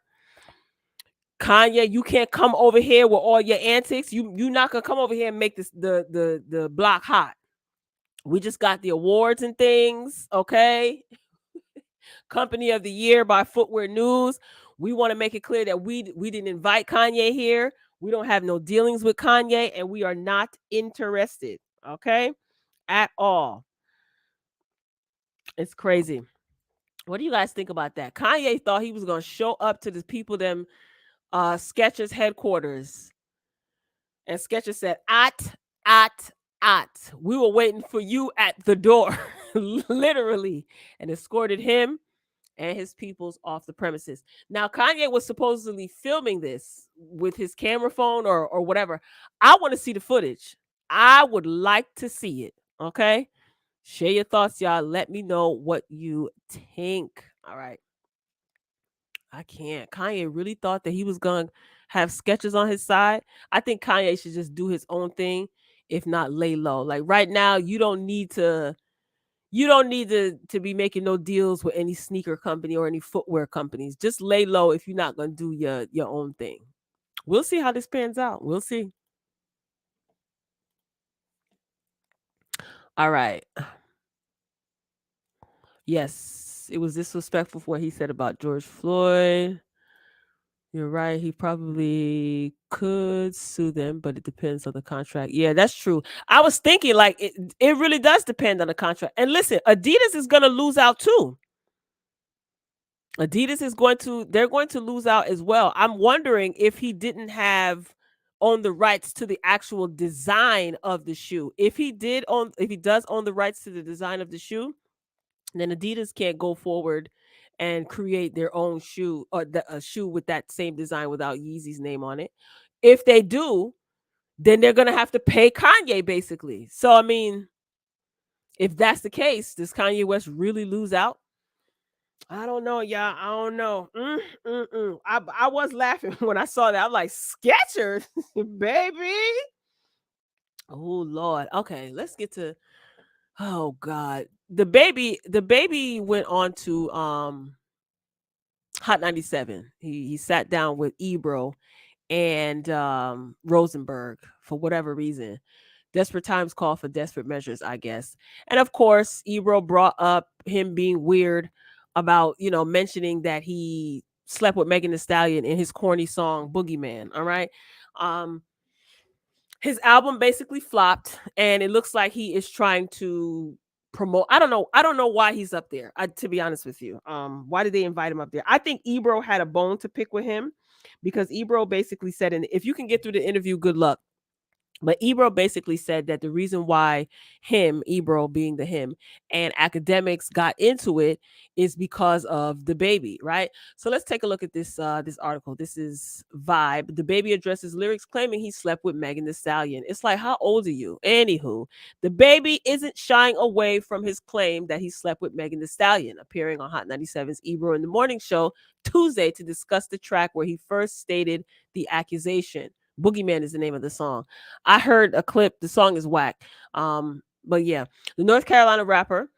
Kanye, you can't come over here with all your antics. You're not gonna come over here and make this the block hot. We just got the awards and things, okay? Company of the Year by Footwear News. We want to make it clear that we didn't invite Kanye here. We don't have no dealings with Kanye, and we are not interested, okay, at all. It's crazy. What do you guys think about that? Kanye thought he was going to show up to the people, them Skechers headquarters, and Skechers said, we were waiting for you at the door, literally, and escorted him and his peoples off the premises. Now, Kanye was supposedly filming this with his camera phone or whatever. I want to see the footage. I would like to see it. Okay. Share your thoughts, y'all. Let me know what you think. All right. I can't. Kanye really thought that he was going to have sketches on his side. I think Kanye should just do his own thing, if not lay low. Like right now, you don't need to be making no deals with any sneaker company or any footwear companies. Just lay low if you're not gonna do your own thing. We'll see how this pans out. We'll see. All right. Yes, it was disrespectful for what he said about George Floyd. You're right. He probably could sue them, but it depends on the contract. Yeah, that's true. I was thinking like it really does depend on the contract. And listen, Adidas is going to lose out too. They're going to lose out as well. I'm wondering if he didn't have own the rights to the actual design of the shoe. If he does own the rights to the design of the shoe, then Adidas can't go forward and create their own shoe or a shoe with that same design without Yeezy's name on it. If they do, then they're gonna have to pay Kanye basically. So I mean, if that's the case, does Kanye West really lose out? I don't know, y'all. I don't know. I was laughing when I saw that. I'm like, Skechers, baby. Oh Lord. Okay, let's get to. Oh God, the baby went on to Hot 97. He sat down with Ebro and Rosenberg for whatever reason. Desperate times call for desperate measures, I guess. And of course, Ebro brought up him being weird about, mentioning that he slept with Megan Thee Stallion in his corny song Boogeyman. All right. Um, his album basically flopped, and it looks like he is trying to promote. I don't know why he's up there, to be honest with you. Why did they invite him up there? I think Ebro had a bone to pick with him, because Ebro basically said, and if you can get through the interview, good luck. But Ebro basically said that the reason why Ebro being the him, and academics got into it is because of the baby, right? So let's take a look at this article. This is Vibe. The baby addresses lyrics claiming he slept with Megan Thee Stallion. It's like, how old are you? Anywho, the baby isn't shying away from his claim that he slept with Megan Thee Stallion, appearing on Hot 97's Ebro in the Morning Show Tuesday to discuss the track where he first stated the accusation. Boogeyman is the name of the song. I heard a clip. The song is whack. But yeah, the North Carolina rapper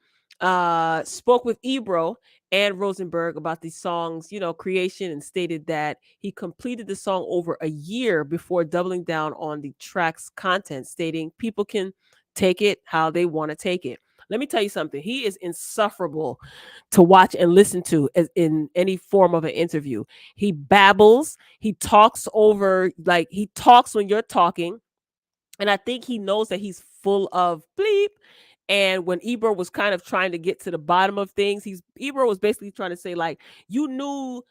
spoke with Ebro and Rosenberg about the song's, creation, and stated that he completed the song over a year before doubling down on the track's content, stating people can take it how they want to take it. Let me tell you something. He is insufferable to watch and listen to as in any form of an interview. He babbles. He talks over, like he talks when you're talking. And I think he knows that he's full of bleep. And when Ebro was kind of trying to get to the bottom of things, Ebro was basically trying to say, like, you knew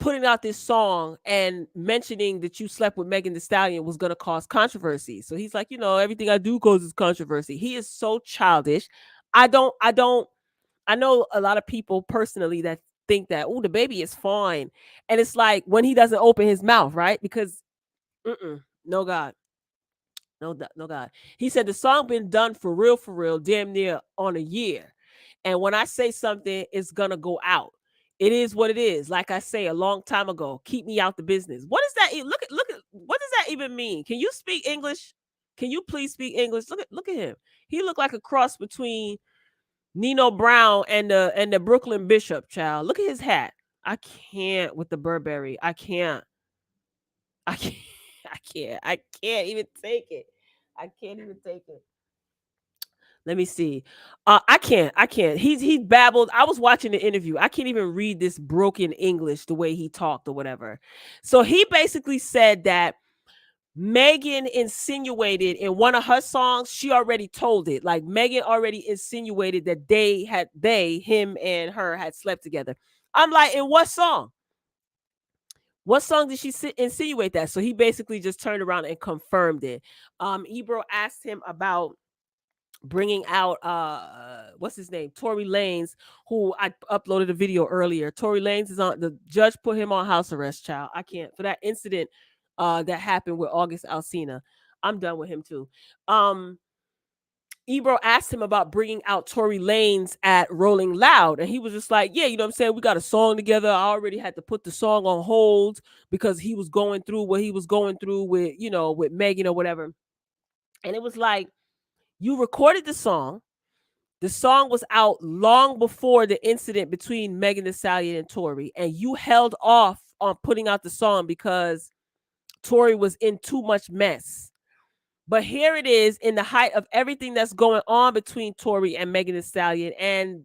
putting out this song and mentioning that you slept with Megan Thee Stallion was going to cause controversy. So he's like, everything I do causes controversy. He is so childish. I know a lot of people personally that think that, oh, the baby is fine. And it's like when he doesn't open his mouth, right? Because no God. No God. He said the song been done for real, damn near on a year. And when I say something, it's gonna go out. It is what it is. Like I say a long time ago, keep me out the business. What does that look at what does that even mean? Can you speak English? Can you please speak English? Look at him. He looked like a cross between Nino Brown and the Brooklyn Bishop, child. Look at his hat. I can't with the Burberry. I can't. I can't. I can't. I can't even take it. I can't even take it. Let me see. I can't. I can't. He babbled. I was watching the interview. I can't even read this broken English the way he talked or whatever. So he basically said that Megan insinuated in one of her songs, she already told it. Like Megan already insinuated that him and her had slept together. I'm like, in what song? What song did she insinuate that? So he basically just turned around and confirmed it. Ebro asked him about bringing out what's his name, Tory Lanez, who I uploaded a video earlier. Tory Lanez is on, the judge put him on house arrest, child. I can't, for that incident that happened with August Alsina. I'm done with him too. Ebro asked him about bringing out Tory Lanez at Rolling Loud, and he was just like, yeah, you know what I'm saying? We got a song together. I already had to put the song on hold because he was going through what he was going through with, with Megan or whatever. And it was like, you recorded the song. The song was out long before the incident between Megan Thee Stallion and Tory, and you held off on putting out the song because Tory was in too much mess. But here it is in the height of everything that's going on between Tory and Megan Thee Stallion and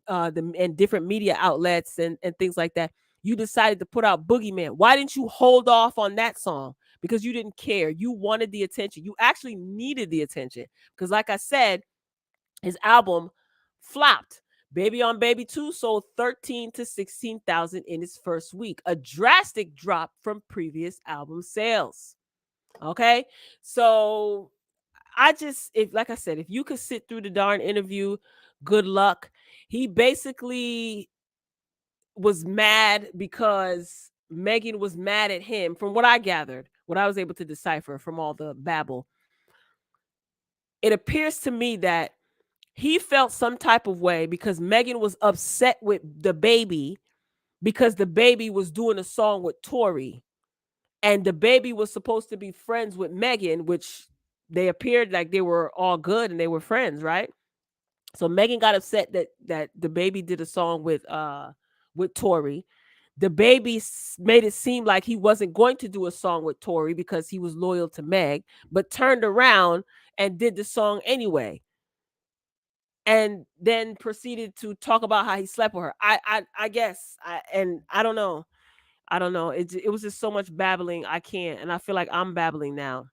different media outlets and things like that. You decided to put out Boogeyman. Why didn't you hold off on that song? Because you didn't care. You wanted the attention. You actually needed the attention. Because like I said, his album flopped. Baby on Baby 2 sold 13 to 16,000 in its first week, a drastic drop from previous album sales. Okay? So like I said, if you could sit through the darn interview, good luck. He basically was mad because Megan was mad at him, from what I gathered, what I was able to decipher from all the babble. It appears to me that he felt some type of way because Megan was upset with DABABY because DABABY was doing a song with Tory, and DABABY was supposed to be friends with Megan, which they appeared like they were all good and they were friends, right? So Megan got upset that DABABY did a song with Tory. DABABY made it seem like he wasn't going to do a song with Tory because he was loyal to Meg, but turned around and did the song anyway. And then proceeded to talk about how he slept with her. I guess I don't know. It was just so much babbling. I can't, and I feel like I'm babbling now.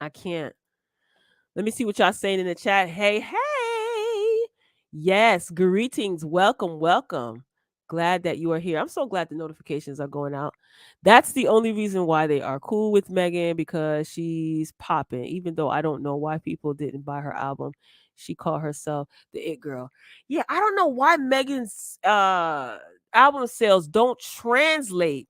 I can't. Let me see what y'all saying in the chat. Hey. Yes, greetings. Welcome. Glad that you are here. I'm so glad the notifications are going out. That's the only reason why they are cool with Megan, because she's popping, even though I don't know why people didn't buy her album. She called herself the It Girl. Yeah, I don't know why Megan's album sales don't translate.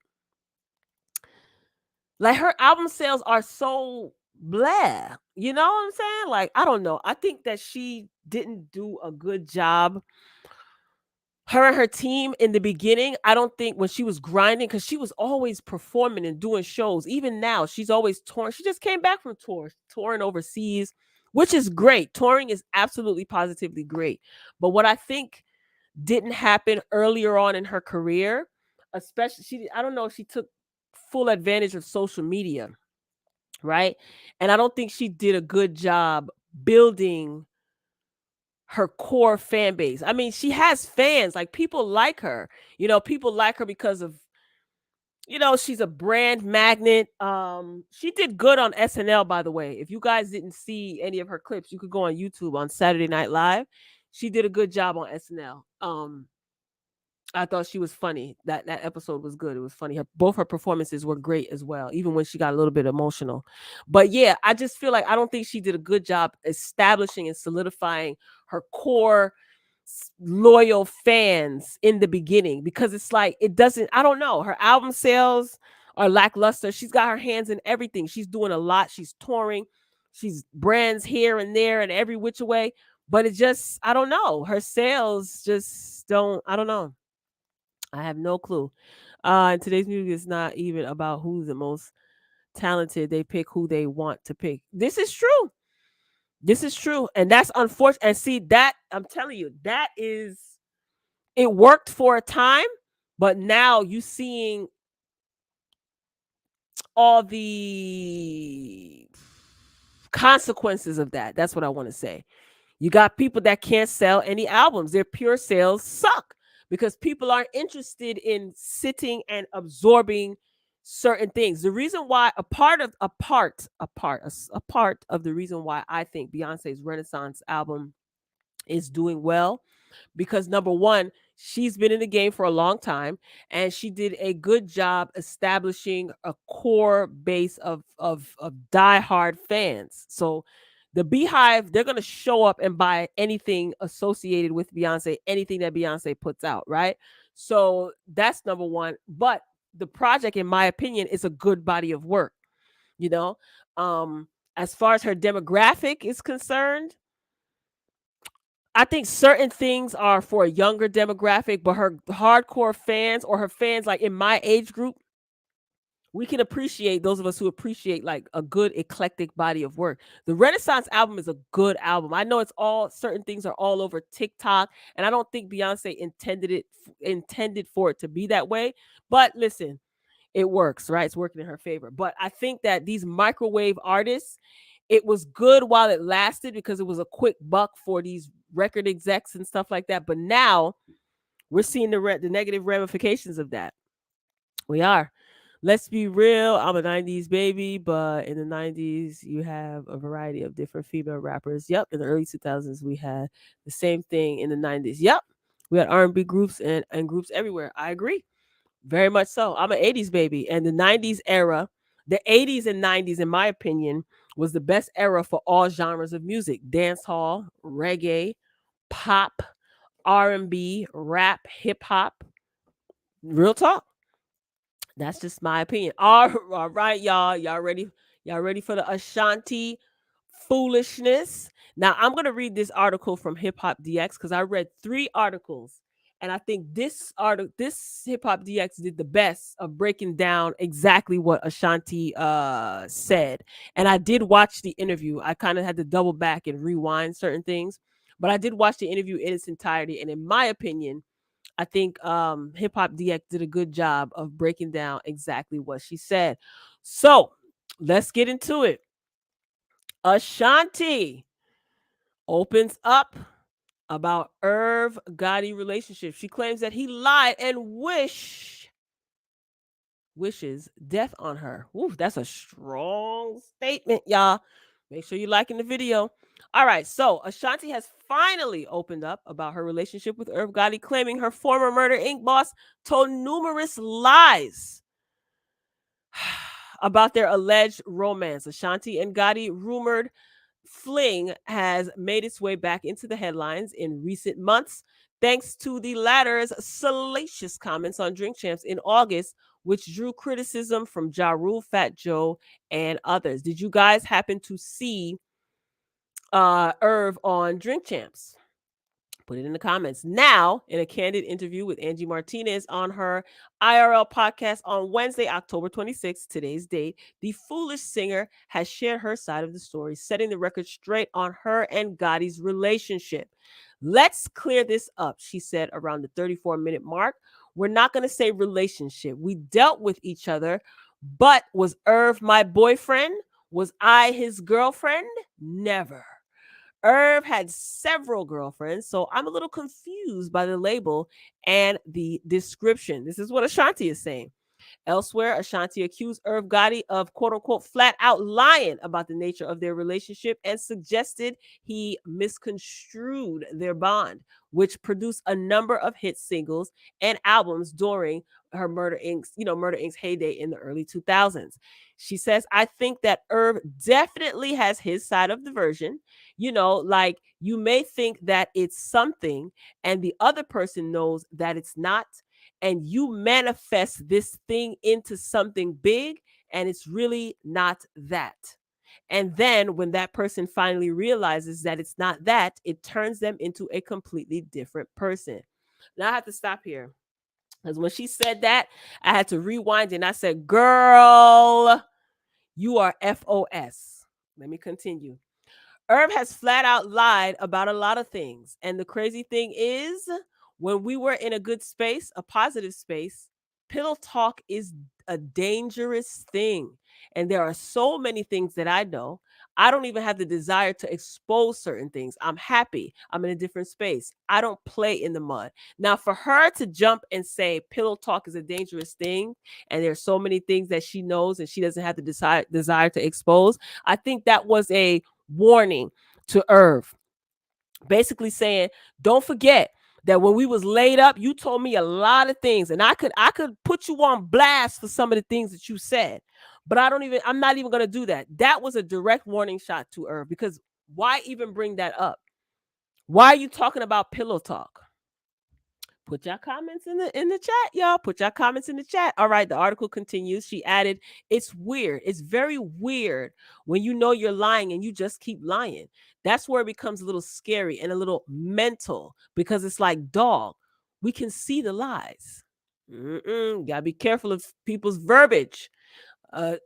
Like, her album sales are so blah. You know what I'm saying? Like, I don't know. I think that she didn't do a good job. Her and her team in the beginning, I don't think when she was grinding, because she was always performing and doing shows. Even now, she's always touring. She just came back from touring overseas, which is great. Touring is absolutely positively great. But what I think didn't happen earlier on in her career, especially, I don't know if she took full advantage of social media, right? And I don't think she did a good job building her core fan base. I mean, she has fans, like, people like her. People like her because of, she's a brand magnet. She did good on SNL, by the way. If you guys didn't see any of her clips, you could go on YouTube on Saturday Night Live. She did a good job on SNL. I thought she was funny. That episode was good. It was funny. Both her performances were great as well, even when she got a little bit emotional. But yeah, I just feel like I don't think she did a good job establishing and solidifying her core loyal fans in the beginning, because it's like, it doesn't, I don't know. Her album sales are lackluster. She's got her hands in everything. She's doing a lot. She's touring. She's brands here and there and every which way. But it just, I don't know. Her sales just don't, I don't know. I have no clue. And today's music is not even about who's the most talented. They pick who they want to pick. This is true. And that's unfortunate. And see, that, I'm telling you, it worked for a time, but now you seeing all the consequences of that. That's what I want to say. You got people that can't sell any albums. Their pure sales suck because people aren't interested in sitting and absorbing certain things. The reason why a part of the reason why I think Beyonce's Renaissance album is doing well, because number one, she's been in the game for a long time, and she did a good job establishing a core base of diehard fans. So the Beehive, they're gonna show up and buy anything associated with Beyonce, anything that Beyonce puts out, right? So that's number one. But the project, in my opinion, is a good body of work. As far as her demographic is concerned, I think certain things are for a younger demographic, but her hardcore fans or her fans like in my age group, we can appreciate, those of us who appreciate like a good eclectic body of work. The Renaissance album is a good album. I know it's all, certain things are all over TikTok, and I don't think Beyonce intended for it to be that way. But listen, it works, right? It's working in her favor. But I think that these microwave artists, it was good while it lasted because it was a quick buck for these record execs and stuff like that. But now we're seeing the negative ramifications of that. We are. Let's be real. I'm a 90s baby, but in the 90s, you have a variety of different female rappers. Yep. In the early 2000s, we had the same thing in the 90s. Yep. We had R&B groups and groups everywhere. I agree. Very much so. I'm an 80s baby. And the 90s era, the 80s and 90s, in my opinion, was the best era for all genres of music. Dancehall, reggae, pop, R&B, rap, hip hop. Real talk. That's just my opinion. All right, y'all. Y'all ready? Y'all ready for the Ashanti foolishness? Now, I'm going to read this article from Hip Hop DX because I read 3 articles. And I think this Hip Hop DX did the best of breaking down exactly what Ashanti said. And I did watch the interview. I kind of had to double back and rewind certain things, but I did watch the interview in its entirety. And in my opinion, I think Hip Hop DX did a good job of breaking down exactly what she said. So let's get into it. Ashanti opens up about Irv Gotti relationship. She claims that he lied and wishes death on her. Ooh, that's a strong statement, y'all. Make sure you're liking the video. All right, so Ashanti has finally opened up about her relationship with Irv Gotti, claiming her former Murder Inc. boss told numerous lies about their alleged romance. Ashanti and Gotti rumored fling has made its way back into the headlines in recent months, thanks to the latter's salacious comments on Drink Champs in August, which drew criticism from Ja Rule, Fat Joe, and others. Did you guys happen to see Irv on Drink Champs? Put it in the comments. Now, in a candid interview with Angie Martinez on her IRL podcast on Wednesday, October 26th, today's date, the Foolish singer has shared her side of the story, setting the record straight on her and Gotti's relationship. Let's clear this up, she said around the 34-minute mark. We're not going to say relationship. We dealt with each other, but was Irv my boyfriend? Was I his girlfriend? Never. Irv had several girlfriends, so I'm a little confused by the label and the description. This is what Ashanti is saying. Elsewhere, Ashanti accused Irv Gotti of quote unquote flat out lying about the nature of their relationship and suggested he misconstrued their bond, which produced a number of hit singles and albums during her Murder Inc.'s heyday in the early 2000s. She says, I think that Irv definitely has his side of the version. Like you may think that it's something and the other person knows that it's not, and you manifest this thing into something big and it's really not that. And then when that person finally realizes that it's not that, it turns them into a completely different person. Now I have to stop here because when she said that, I had to rewind and I said, girl, you are FOS. Let me continue. Irv has flat out lied about a lot of things. And the crazy thing is, when we were in a good space, a positive space, pillow talk is a dangerous thing. And there are so many things that I know. I don't even have the desire to expose certain things. I'm happy. I'm in a different space. I don't play in the mud. Now, for her to jump and say pillow talk is a dangerous thing, and there's so many things that she knows and she doesn't have the desire to expose, I think that was a warning to Irv, basically saying, don't forget that when we was laid up, you told me a lot of things, and I could put you on blast for some of the things that you said, but I'm not even going to do that. That was a direct warning shot to Irv, because why even bring that up? Why are you talking about pillow talk? Put your comments in the chat, y'all. Put your comments in the chat. All right, the article continues. She added, "It's weird. It's very weird when you know you're lying and you just keep lying. That's where it becomes a little scary and a little mental because it's like, dog, we can see the lies. Gotta be careful of people's verbiage."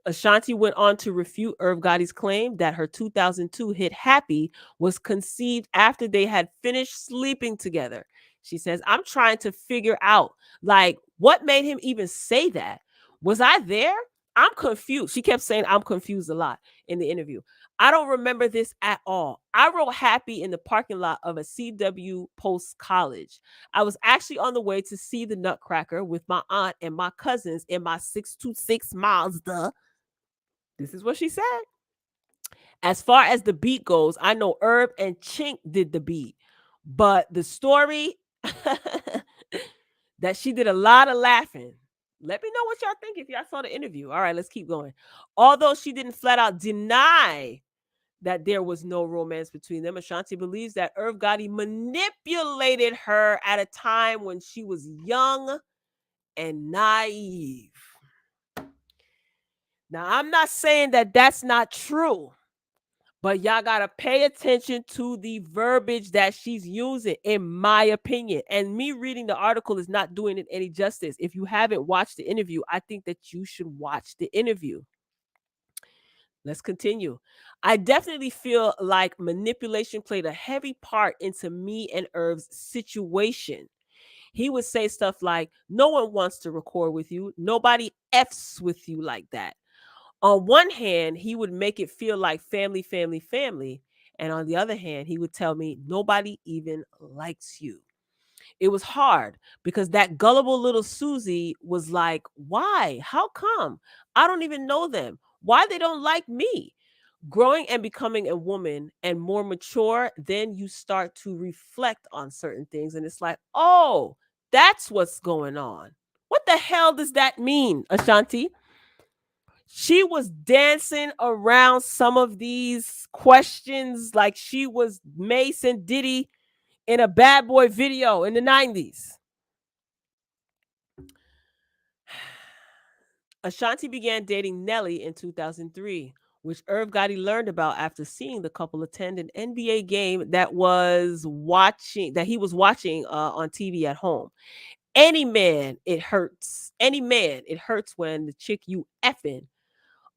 Ashanti went on to refute Irv Gotti's claim that her 2002 hit Happy was conceived after they had finished sleeping together. She says, "I'm trying to figure out, like, what made him even say that? Was I there? I'm confused." She kept saying, "I'm confused" a lot in the interview. "I don't remember this at all. I wrote Happy in the parking lot of a CW Post college. I was actually on the way to see the Nutcracker with my aunt and my cousins in my 626 Mazda." This is what she said. "As far as the beat goes, I know Herb and Chink did the beat, but the story that she did a lot of laughing." Let me know what y'all think if y'all saw the interview. All right, let's keep going. "Although she didn't flat out deny that there was no romance between them, Ashanti believes that Irv Gotti manipulated her at a time when she was young and naive." Now, I'm not saying that that's not true, but y'all got to pay attention to the verbiage that she's using, in my opinion. And me reading the article is not doing it any justice. If you haven't watched the interview, I think that you should watch the interview. Let's continue. "I definitely feel like manipulation played a heavy part into me and Irv's situation. He would say stuff like, 'No one wants to record with you. Nobody F's with you like that.' On one hand, he would make it feel like family, family, family. And on the other hand, he would tell me, 'Nobody even likes you.' It was hard because that gullible little Susie was like, 'Why? How come? I don't even know them. Why they don't like me?' Growing and becoming a woman and more mature, then you start to reflect on certain things. And it's like, oh, that's what's going on. What the hell does that mean, Ashanti?" She was dancing around some of these questions like she was Mace and Diddy in a Bad Boy video in the 90s. Ashanti began dating Nelly in 2003, which Irv Gotti learned about after seeing the couple attend an NBA game that he was watching on TV at home. Any man, it hurts. Any man, it hurts when the chick you effing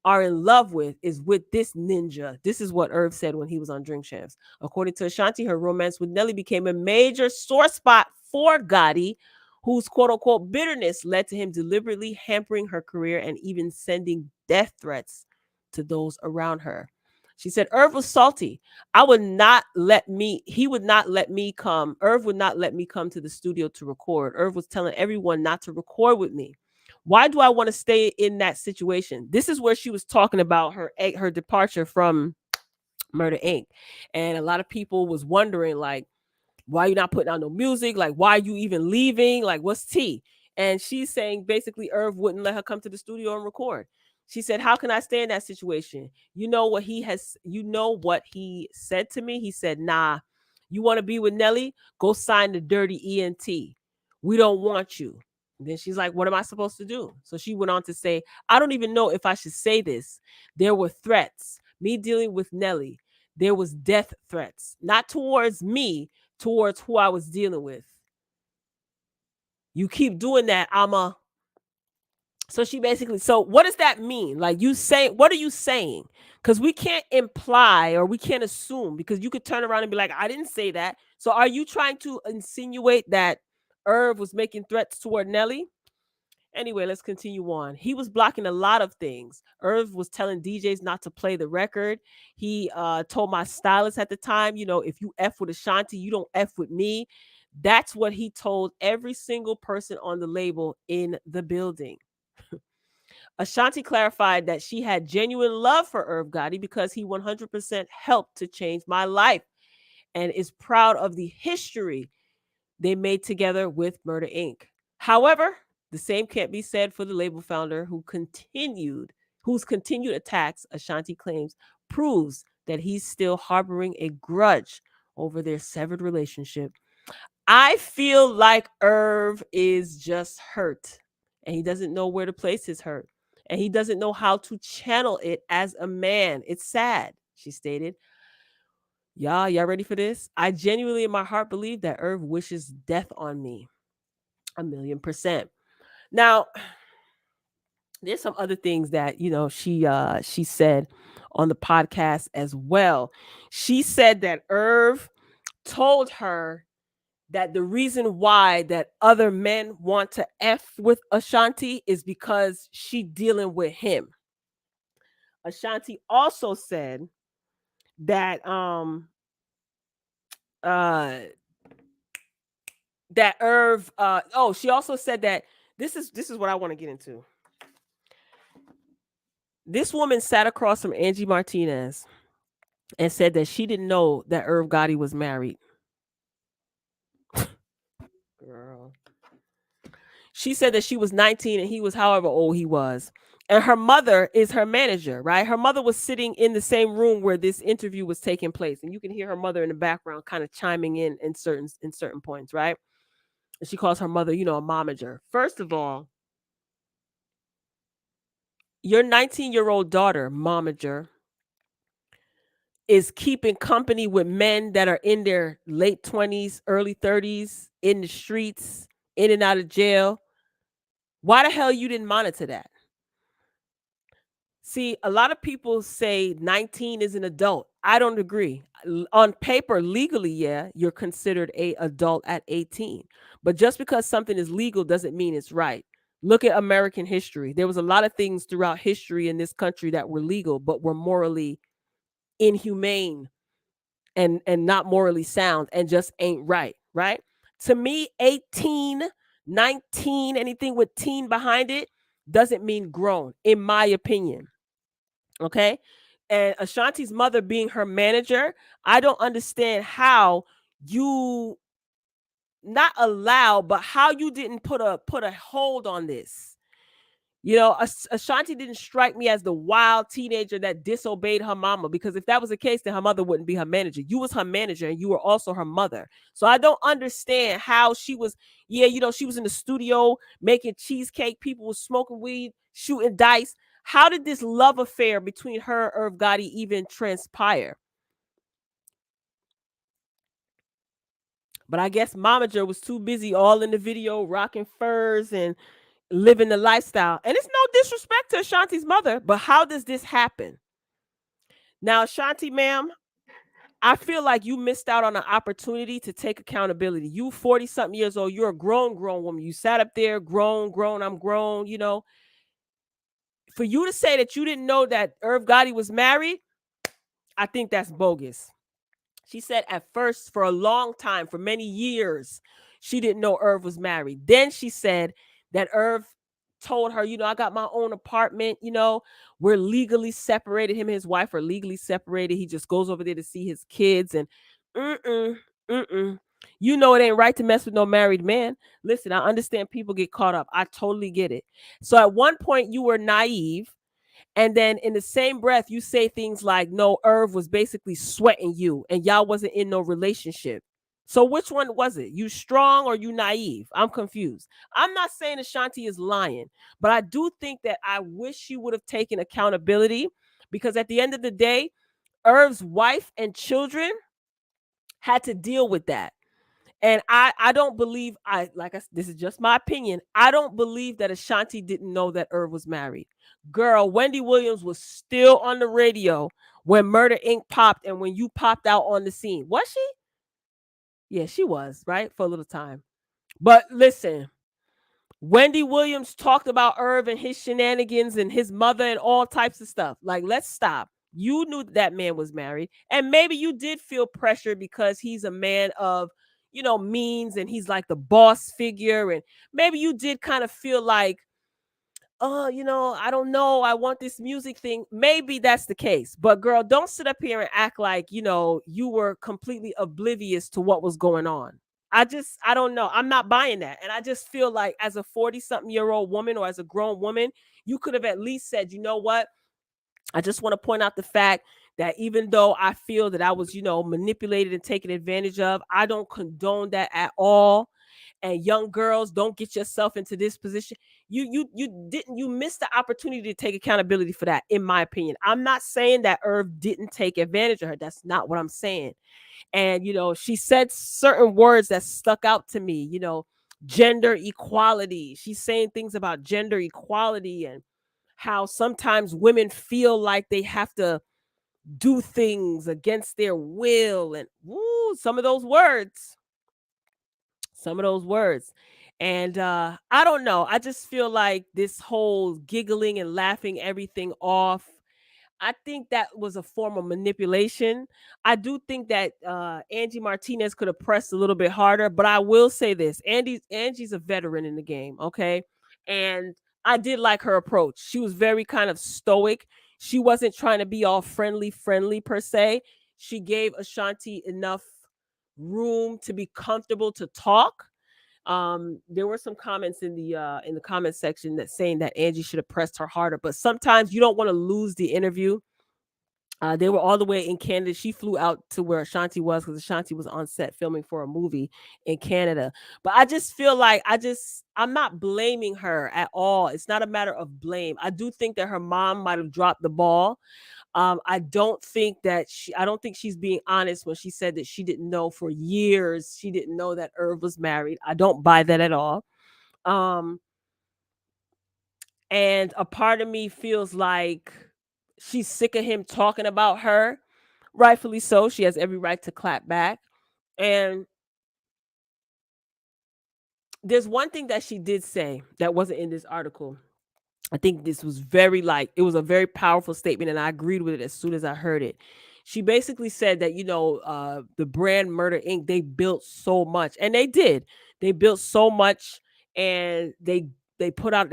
are in love with is with this ninja. This is what Irv said when he was on Drink Champs. According to Ashanti, her romance with Nelly became a major sore spot for Gotti, whose quote unquote bitterness led to him deliberately hampering her career and even sending death threats to those around her. She said, "Irv was salty. He would not let me come. Irv would not let me come to the studio to record. Irv was telling everyone not to record with me. Why do I want to stay in that situation?" This is where she was talking about her departure from Murder Inc. And a lot of people was wondering, like, why you not putting out no music? Like, why are you even leaving? Like, what's tea? And she's saying basically Irv wouldn't let her come to the studio and record. She said, "How can I stay in that situation? You know what he said to me? He said, 'Nah, you want to be with Nelly? Go sign the dirty ENT. We don't want you.'" And then she's like, "What am I supposed to do?" So she went on to say, "I don't even know if I should say this. There were threats. Me dealing with Nelly. There was death threats, not towards me, towards who I was dealing with. You keep doing that, So she basically, so what does that mean? Like, what are you saying? Because we can't imply or we can't assume, because you could turn around and be like, "I didn't say that." So are you trying to insinuate that Irv was making threats toward Nelly? Anyway, let's continue on. He was blocking a lot of things. Irv was telling DJs not to play the record. He told my stylist at the time, "If you F with Ashanti, you don't F with me." That's what he told every single person on the label in the building. Ashanti clarified that she had genuine love for Irv Gotti because he 100% helped to change my life and is proud of the history they made together with Murder Inc. However, the same can't be said for the label founder whose continued attacks, Ashanti claims, proves that he's still harboring a grudge over their severed relationship. I feel like Irv is just hurt and he doesn't know where to place his hurt and he doesn't know how to channel it as a man. It's sad, she stated. Y'all ready for this? I genuinely in my heart believe that Irv wishes death on me. 1,000,000%. Now, there's some other things that, she said on the podcast as well. She said that Irv told her that the reason why that other men want to F with Ashanti is because she dealing with him. Ashanti also said that uh that Irv she also said that this is what I want to get into. This woman sat across from Angie Martinez and said that she didn't know that Irv Gotti was married. Girl. She said that she was 19 and he was however old he was. And her mother is her manager, right? Her mother was sitting in the same room where this interview was taking place. And you can hear her mother in the background kind of chiming in certain points, right? And she calls her mother, a momager. First of all, your 19-year-old daughter, momager, is keeping company with men that are in their late 20s, early 30s, in the streets, in and out of jail. Why the hell you didn't monitor that? See, a lot of people say 19 is an adult. I don't agree. On paper, legally, yeah, you're considered a adult at 18. But just because something is legal doesn't mean it's right. Look at American history. There was a lot of things throughout history in this country that were legal but were morally inhumane and not morally sound and just ain't right, right? To me, 18, 19, anything with teen behind it doesn't mean grown, in my opinion. Okay. And Ashanti's mother being her manager, I don't understand how you not allow, but how you didn't put a hold on this. Ashanti didn't strike me as the wild teenager that disobeyed her mama, because if that was the case, then her mother wouldn't be her manager. You was her manager and you were also her mother. So I don't understand how she was, she was in the studio making cheesecake, people were smoking weed, shooting dice. How did this love affair between her and Irv Gotti even transpire? But I guess Momager was too busy all in the video rocking furs and living the lifestyle. And it's no disrespect to Ashanti's mother, but how does this happen? Now, Ashanti, ma'am, I feel like you missed out on an opportunity to take accountability. You 40-something years old, you're a grown woman. You sat up there, grown, I'm grown, For you to say that you didn't know that Irv Gotti was married, I think that's bogus. She said at first, for a long time, for many years, she didn't know Irv was married. Then she said that Irv told her, I got my own apartment, we're legally separated. Him and his wife are legally separated. He just goes over there to see his kids and it ain't right to mess with no married man. Listen, I understand people get caught up. I totally get it. So at one point you were naive. And then in the same breath, you say things like, no, Irv was basically sweating you and y'all wasn't in no relationship. So which one was it? You strong or you naive? I'm confused. I'm not saying Ashanti is lying, but I do think that I wish she would have taken accountability, because at the end of the day, Irv's wife and children had to deal with that. And I don't believe, this is just my opinion, I don't believe that Ashanti didn't know that Irv was married. Girl, Wendy Williams was still on the radio when Murder Inc. popped and when you popped out on the scene. Was she? Yeah, she was, right? For a little time. But listen, Wendy Williams talked about Irv and his shenanigans and his mother and all types of stuff. Like, let's stop. You knew that man was married. And maybe you did feel pressure because he's a man of, means, and he's like the boss figure. And maybe you did kind of feel like, oh, I don't know, I want this music thing. Maybe that's the case. But girl, don't sit up here and act like, you were completely oblivious to what was going on. I don't know. I'm not buying that. And I just feel like as a 40-something-year-old woman or as a grown woman, you could have at least said, you know what? I just want to point out the fact that even though I feel that I was, manipulated and taken advantage of, I don't condone that at all. And young girls, don't get yourself into this position. You missed the opportunity to take accountability for that, in my opinion. I'm not saying that Irv didn't take advantage of her. That's not what I'm saying. And she said certain words that stuck out to me, gender equality. She's saying things about gender equality and how sometimes women feel like they have to do things against their will, and woo, some of those words. And I don't know, I just feel like this whole giggling and laughing everything off, I think that was a form of manipulation. I do think that Angie Martinez could have pressed a little bit harder, but I will say this: Angie's a veteran in the game, okay? And I did like her approach. She was very kind of stoic. She wasn't trying to be all friendly per se. She gave Ashanti enough room to be comfortable to talk. There were some comments in the comment section that saying that Angie should have pressed her harder, but sometimes you don't want to lose the interview. They were all the way in Canada. She flew out to where Ashanti was because Ashanti was on set filming for a movie in Canada. But I just feel like I'm not blaming her at all. It's not a matter of blame. I do think that her mom might have dropped the ball. I don't think she's being honest when she said that she didn't know for years. She didn't know that Irv was married. I don't buy that at all. Um, and a part of me feels like she's sick of him talking about her. Rightfully so. She has every right to clap back. And there's one thing that she did say that wasn't in this article. I think this was it was a very powerful statement, and I agreed with it as soon as I heard it. She basically said that, the brand Murder Inc., they built so much, and they did. They built so much, and they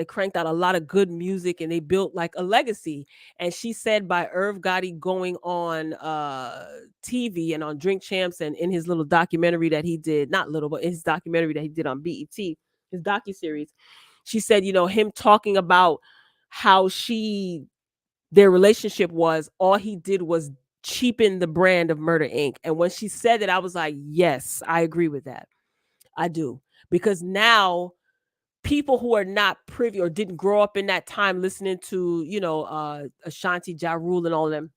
cranked out a lot of good music, and they built like a legacy. And she said by Irv Gotti going on TV and on Drink Champs and in his little documentary that he did, not little, but in his documentary that he did on BET, his docuseries, she said, him talking about how their relationship was, all he did was cheapen the brand of Murder Inc. And when she said that, I was like, yes, I agree with that. I do. Because now people who are not privy or didn't grow up in that time listening to, Ashanti, Ja Rule, and all of them,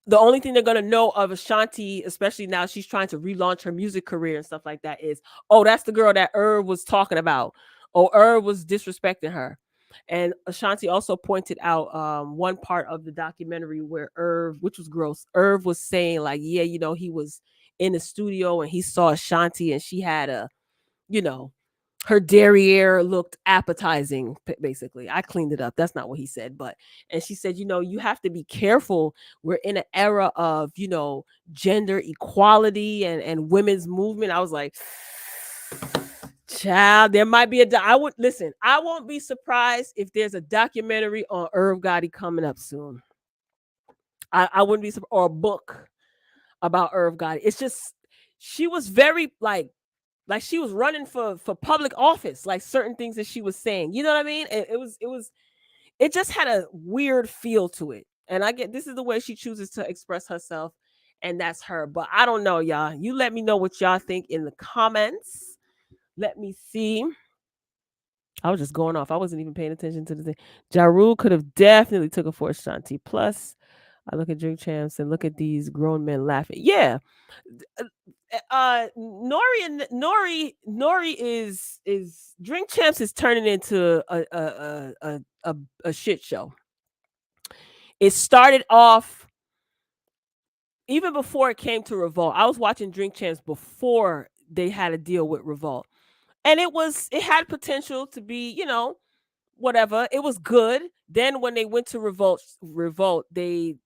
the only thing they're gonna know of Ashanti, especially now she's trying to relaunch her music career and stuff like that, is, oh, that's the girl that Irv was talking about. Oh, Irv was disrespecting her. And Ashanti also pointed out one part of the documentary where Irv, which was gross, Irv was saying like, yeah, he was in the studio and he saw Ashanti and she had you know, her derriere looked appetizing, basically. I cleaned it up. That's not what he said, but and she said, you have to be careful. We're in an era of, gender equality and women's movement. I was like, child, there might be I won't be surprised if there's a documentary on Irv Gotti coming up soon. I wouldn't be surprised, or a book about Irv Gotti. It's just she was very like she was running for public office, like certain things that she was saying, you know what I mean? It just had a weird feel to it. And I get, this is the way she chooses to express herself, and that's her. But I don't know, y'all. You let me know what y'all think in the comments. Let me see. I was just going off. I wasn't even paying attention to the thing. Ja Rule could have definitely took a for Ashanti. Plus, I look at Drink Champs and look at these grown men laughing. Yeah. Nori is Drink Champs is turning into a shit show. It started off even before it came to Revolt. I was watching Drink Champs before they had a deal with Revolt. And it had potential to be, whatever. It was good. Then when they went to Revolt, they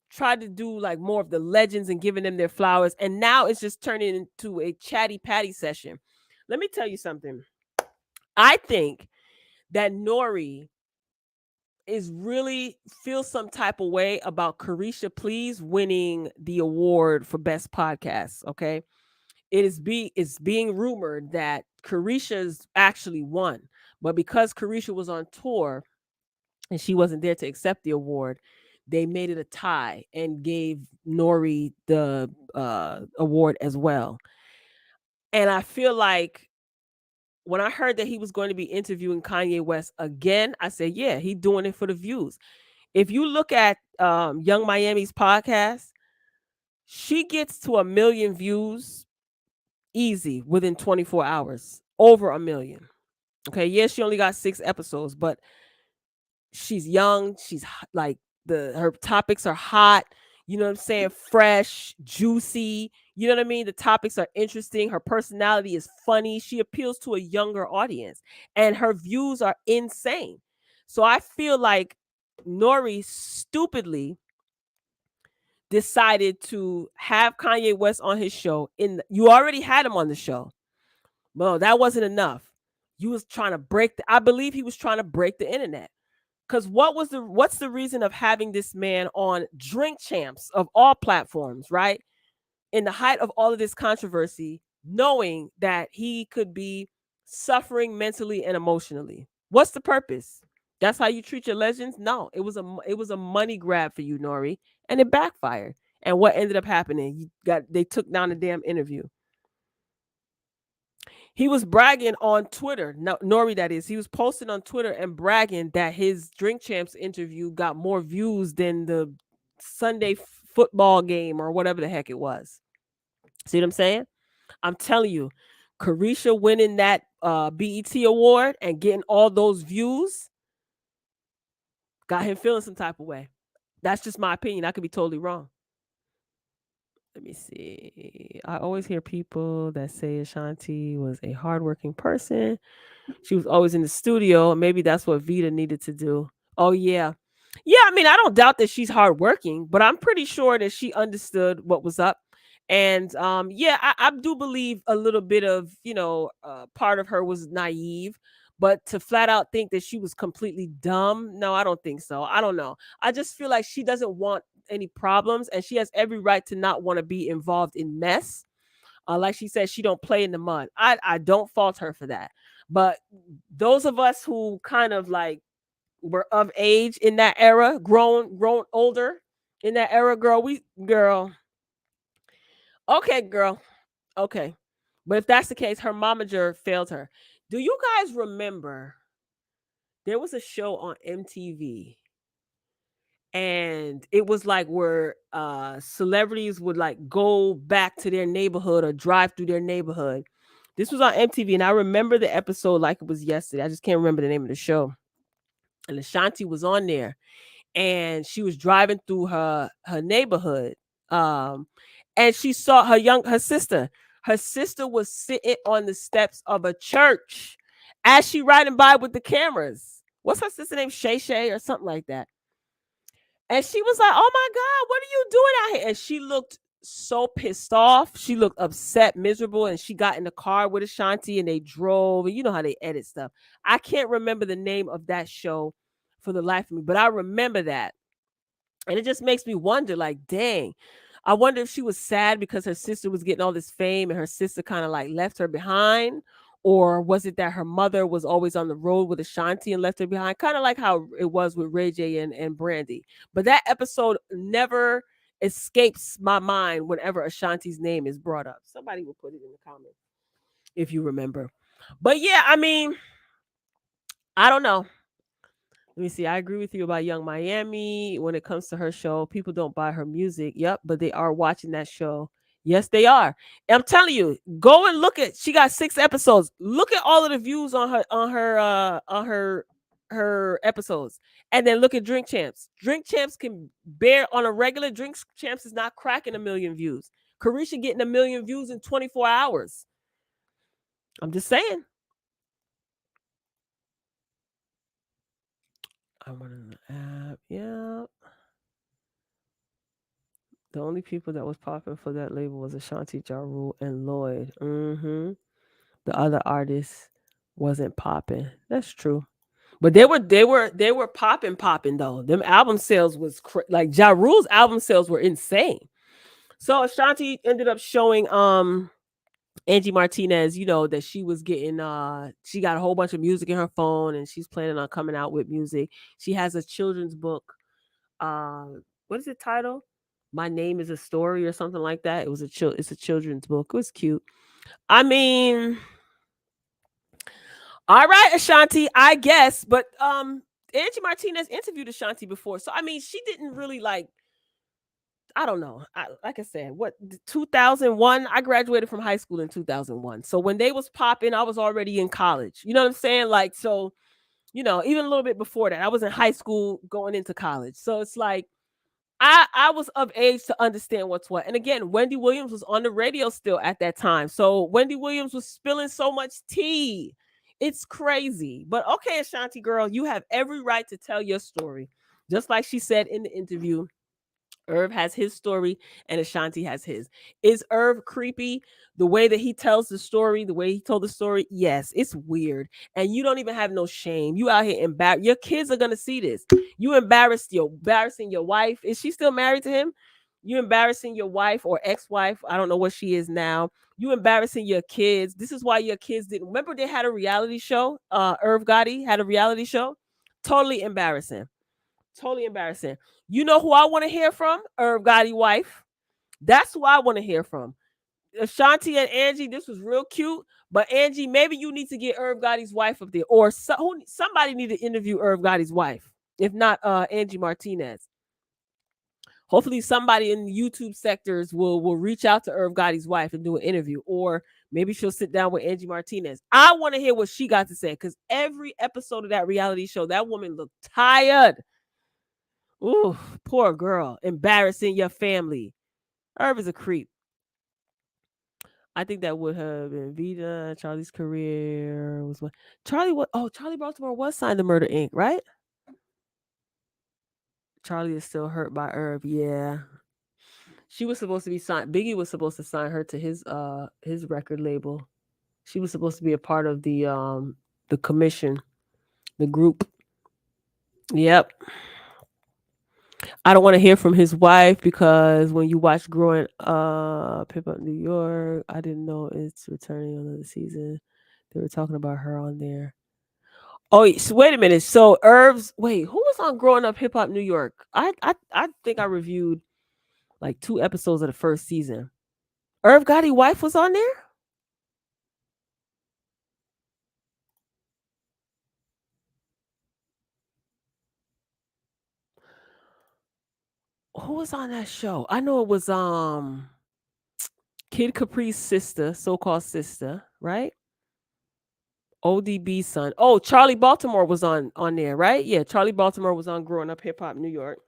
tried to do like more of the legends and giving them their flowers. And now it's just turning into a chatty patty session. Let me tell you something. I think that Nori is really feels some type of way about Carisha Please winning the award for best podcast. Okay. It's being rumored that Carisha's actually won, but because Carisha was on tour and she wasn't there to accept the award, they made it a tie and gave Nori the award as well. And I feel like when I heard that he was going to be interviewing Kanye West again, I said, yeah, he's doing it for the views. If you look at Young Miami's podcast, she gets to 1 million views easy within 24 hours, over 1 million. Okay, yes, she only got 6 episodes, but she's young. She's like her topics are hot. You know what I'm saying? Fresh, juicy. You know what I mean? The topics are interesting. Her personality is funny. She appeals to a younger audience, and her views are insane. So I feel like Nori stupidly decided to have Kanye West on his show. You already had him on the show. Well, that wasn't enough. You was trying to I believe he was trying to break the internet. Because what's the reason of having this man on Drink Champs of all platforms, right? In the height of all of this controversy, knowing that he could be suffering mentally and emotionally. What's the purpose? That's how you treat your legends? No, it was a money grab for you, Nori, and it backfired. And what ended up happening? They took down the damn interview. He was bragging on Twitter, Nori that is. He was posting on Twitter and bragging that his Drink Champs interview got more views than the Sunday football game or whatever the heck it was. See what I'm saying? I'm telling you, Carisha winning that BET award and getting all those views got him feeling some type of way. That's just my opinion. I could be totally wrong. Let me see. I always hear people that say Ashanti was a hardworking person. She was always in the studio. Maybe that's what Vita needed to do. Oh, yeah. Yeah, I mean, I don't doubt that she's hardworking, but I'm pretty sure that she understood what was up. And yeah, I do believe a little bit of, part of her was naive, but to flat out think that she was completely dumb, no, I don't think so. I don't know. I just feel like she doesn't want any problems, and she has every right to not want to be involved in mess. Like she said, she don't play in the mud. I don't fault her for that. But those of us who kind of like were of age in that era, grown older in that era, girl. Okay, girl. Okay. But if that's the case, her momager failed her. Do you guys remember there was a show on MTV, and it was like where celebrities would like go back to their neighborhood or drive through their neighborhood. This was on MTV, and I remember the episode like it was yesterday. I just can't remember the name of the show. And Ashanti was on there, and she was driving through her neighborhood, and she saw her sister. Her sister was sitting on the steps of a church as she riding by with the cameras. What's her sister name? Shay Shay or something like that. And she was like, "Oh my God, what are you doing out here?" And she looked so pissed off. She looked upset, miserable, and she got in the car with Ashanti and they drove. And you know how they edit stuff. I can't remember the name of that show for the life of me, but I remember that. And it just makes me wonder, like, dang, I wonder if she was sad because her sister was getting all this fame and her sister kind of like left her behind. Or was it that her mother was always on the road with Ashanti and left her behind? Kind of like how it was with Ray J and Brandy. But that episode never escapes my mind whenever Ashanti's name is brought up. Somebody will put it in the comments if you remember. But yeah, I mean, I don't know. Let me see. I agree with you about Young Miami. When it comes to her show, people don't buy her music. Yep, but they are watching that show. Yes, they are. And I'm telling you, go and look at. She got 6 episodes. Look at all of the views on her episodes, and then look at Drink Champs. Drink Champs can bear on a regular. Drink Champs is not cracking 1 million views. Carisha getting 1 million views in 24 hours. I'm just saying. I went on the app. Yeah. The only people that was popping for that label was Ashanti, Ja Rule, and Lloyd. The other artists wasn't popping. That's true. But they were popping though. Them album sales was like Ja Rule's album sales were insane. So Ashanti ended up showing Angie Martinez, that she was getting she got a whole bunch of music in her phone and she's planning on coming out with music. She has a children's book uh what is it titled? My Name is a Story or something like that. It was it's a children's book. It was cute. I mean, all right, Ashanti, I guess, but Angie Martinez interviewed Ashanti before. So I mean, she didn't really like, I don't know. Like I said, what 2001? I graduated from high school in 2001. So when they was popping, I was already in college. You know what I'm saying? Like, so, even a little bit before that, I was in high school going into college. So it's like I was of age to understand what's what. And again, Wendy Williams was on the radio still at that time. So Wendy Williams was spilling so much tea. It's crazy. But okay, Ashanti girl, you have every right to tell your story. Just like she said in the interview, Irv has his story and Ashanti has his. Is Irv creepy? The way that he tells the story, the way he told the story, yes, it's weird. And you don't even have no shame. You out here embarrassed. Your kids are gonna see this. You embarrassing your wife. Is she still married to him? You embarrassing your wife or ex-wife. I don't know what she is now. You embarrassing your kids. This is why your kids didn't remember they had a reality show. Irv Gotti had a reality show. Totally embarrassing. Totally embarrassing. You know who I want to hear from? Irv Gotti wife. That's who I want to hear from. Ashanti and Angie, this was real cute. But Angie, maybe you need to get Irv Gotti's wife up there, or somebody need to interview Irv Gotti's wife. If not, Angie Martinez. Hopefully, somebody in the YouTube sectors will reach out to Irv Gotti's wife and do an interview, or maybe she'll sit down with Angie Martinez. I want to hear what she got to say because every episode of that reality show, that woman looked tired. Ooh, poor girl. Embarrassing your family. Irv is a creep. I think that would have been Vita. Charlie's career was what Charlie what Charlie Baltimore was signed to Murder Inc., right? Charlie is still hurt by Irv. Yeah. She was supposed to be signed. Biggie was supposed to sign her to his record label. She was supposed to be a part of the commission, the group. Yep. I don't want to hear from his wife because when you watch Growing Up, Hip Hop New York, I didn't know it's returning on another season. They were talking about her on there. Oh, so wait a minute. So wait, who was on Growing Up Hip Hop New York? I think I reviewed like 2 episodes of the first season. Irv Gotti wife was on there? Who was on that show? I know it was Kid Capri's sister, so-called sister, right? ODB's son. Oh, Charlie Baltimore was on there, right? Yeah, Charlie Baltimore was on Growing Up Hip Hop New York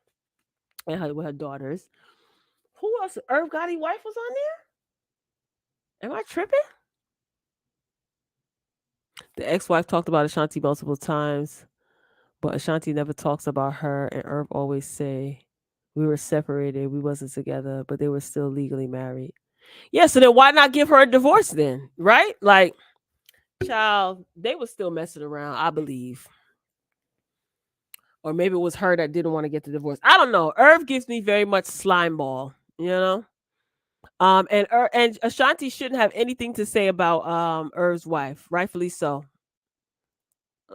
and with her daughters. Who else? Irv Gotti wife was on there? Am I tripping? The ex-wife talked about Ashanti multiple times, but Ashanti never talks about her, and Irv always say we were separated, we wasn't together, but they were still legally married. Yeah, so then why not give her a divorce then, right? Like, child, they were still messing around, I believe. Or maybe it was her that didn't want to get the divorce. I don't know. Irv gives me very much slime ball, you know? And Ashanti shouldn't have anything to say about Irv's wife, rightfully so.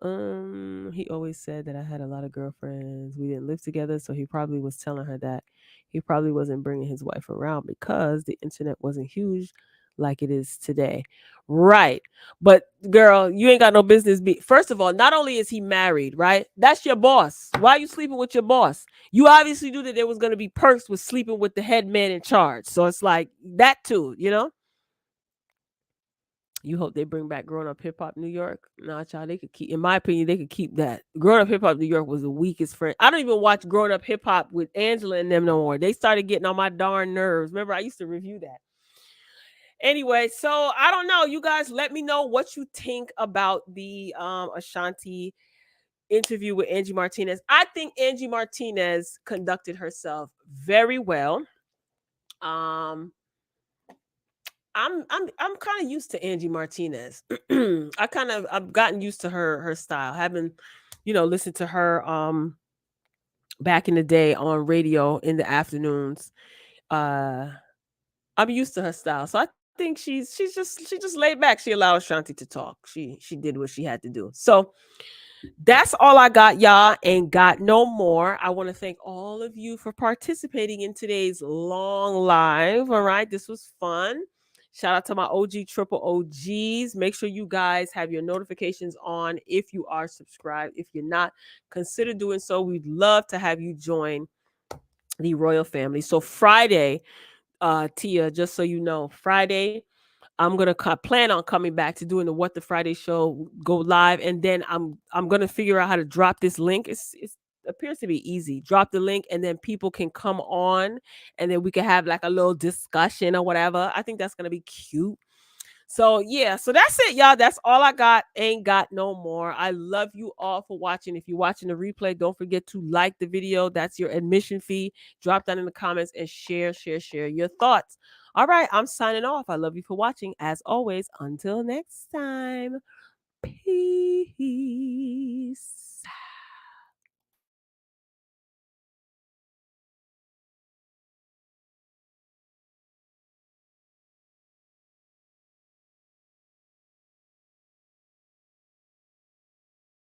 He always said that I had a lot of girlfriends. We didn't live together, so he probably was telling her that he probably wasn't bringing his wife around because the internet wasn't huge like it is today. Right. But girl, you ain't got no business First of all, not only is he married, right? That's your boss. Why are you sleeping with your boss? You obviously knew that there was going to be perks with sleeping with the head man in charge. So it's like that too, you know? You hope they bring back Growing Up Hip Hop New York? Nah, child, they could keep. In my opinion, they could keep that. Growing Up Hip Hop New York was the weakest friend. I don't even watch Growing Up Hip Hop with Angela and them no more. They started getting on my darn nerves. Remember, I used to review that. Anyway, so I don't know. You guys, let me know what you think about the Ashanti interview with Angie Martinez. I think Angie Martinez conducted herself very well. I'm kind of used to Angie Martinez. I've gotten used to her style. Having, listened to her back in the day on radio in the afternoons. I'm used to her style. So I think she just laid back. She allowed Shanti to talk. She did what she had to do. So That's all I got, y'all. Ain't got no more. I want to thank all of you for participating in today's long live. All right. This was fun. Shout out to my OG triple OGs. Make sure you guys have your notifications on if you are subscribed. If you're not, consider doing so. We'd love to have you join the royal family. So Friday, Tia, just so you know, Friday, I'm gonna plan on coming back to doing the What the Friday show, go live, and then I'm gonna figure out how to drop this link. It's appears to be easy. Drop the link, and then people can come on, and then we can have like a little discussion or whatever. I think that's gonna be cute. So yeah, so that's it, y'all. That's all I got. Ain't got no more. I love you all for watching. If you're watching the replay, don't forget to like the video. That's your admission fee. Drop down in the comments and share your thoughts. All right, I'm signing off. I love you for watching. As always, until next time, peace.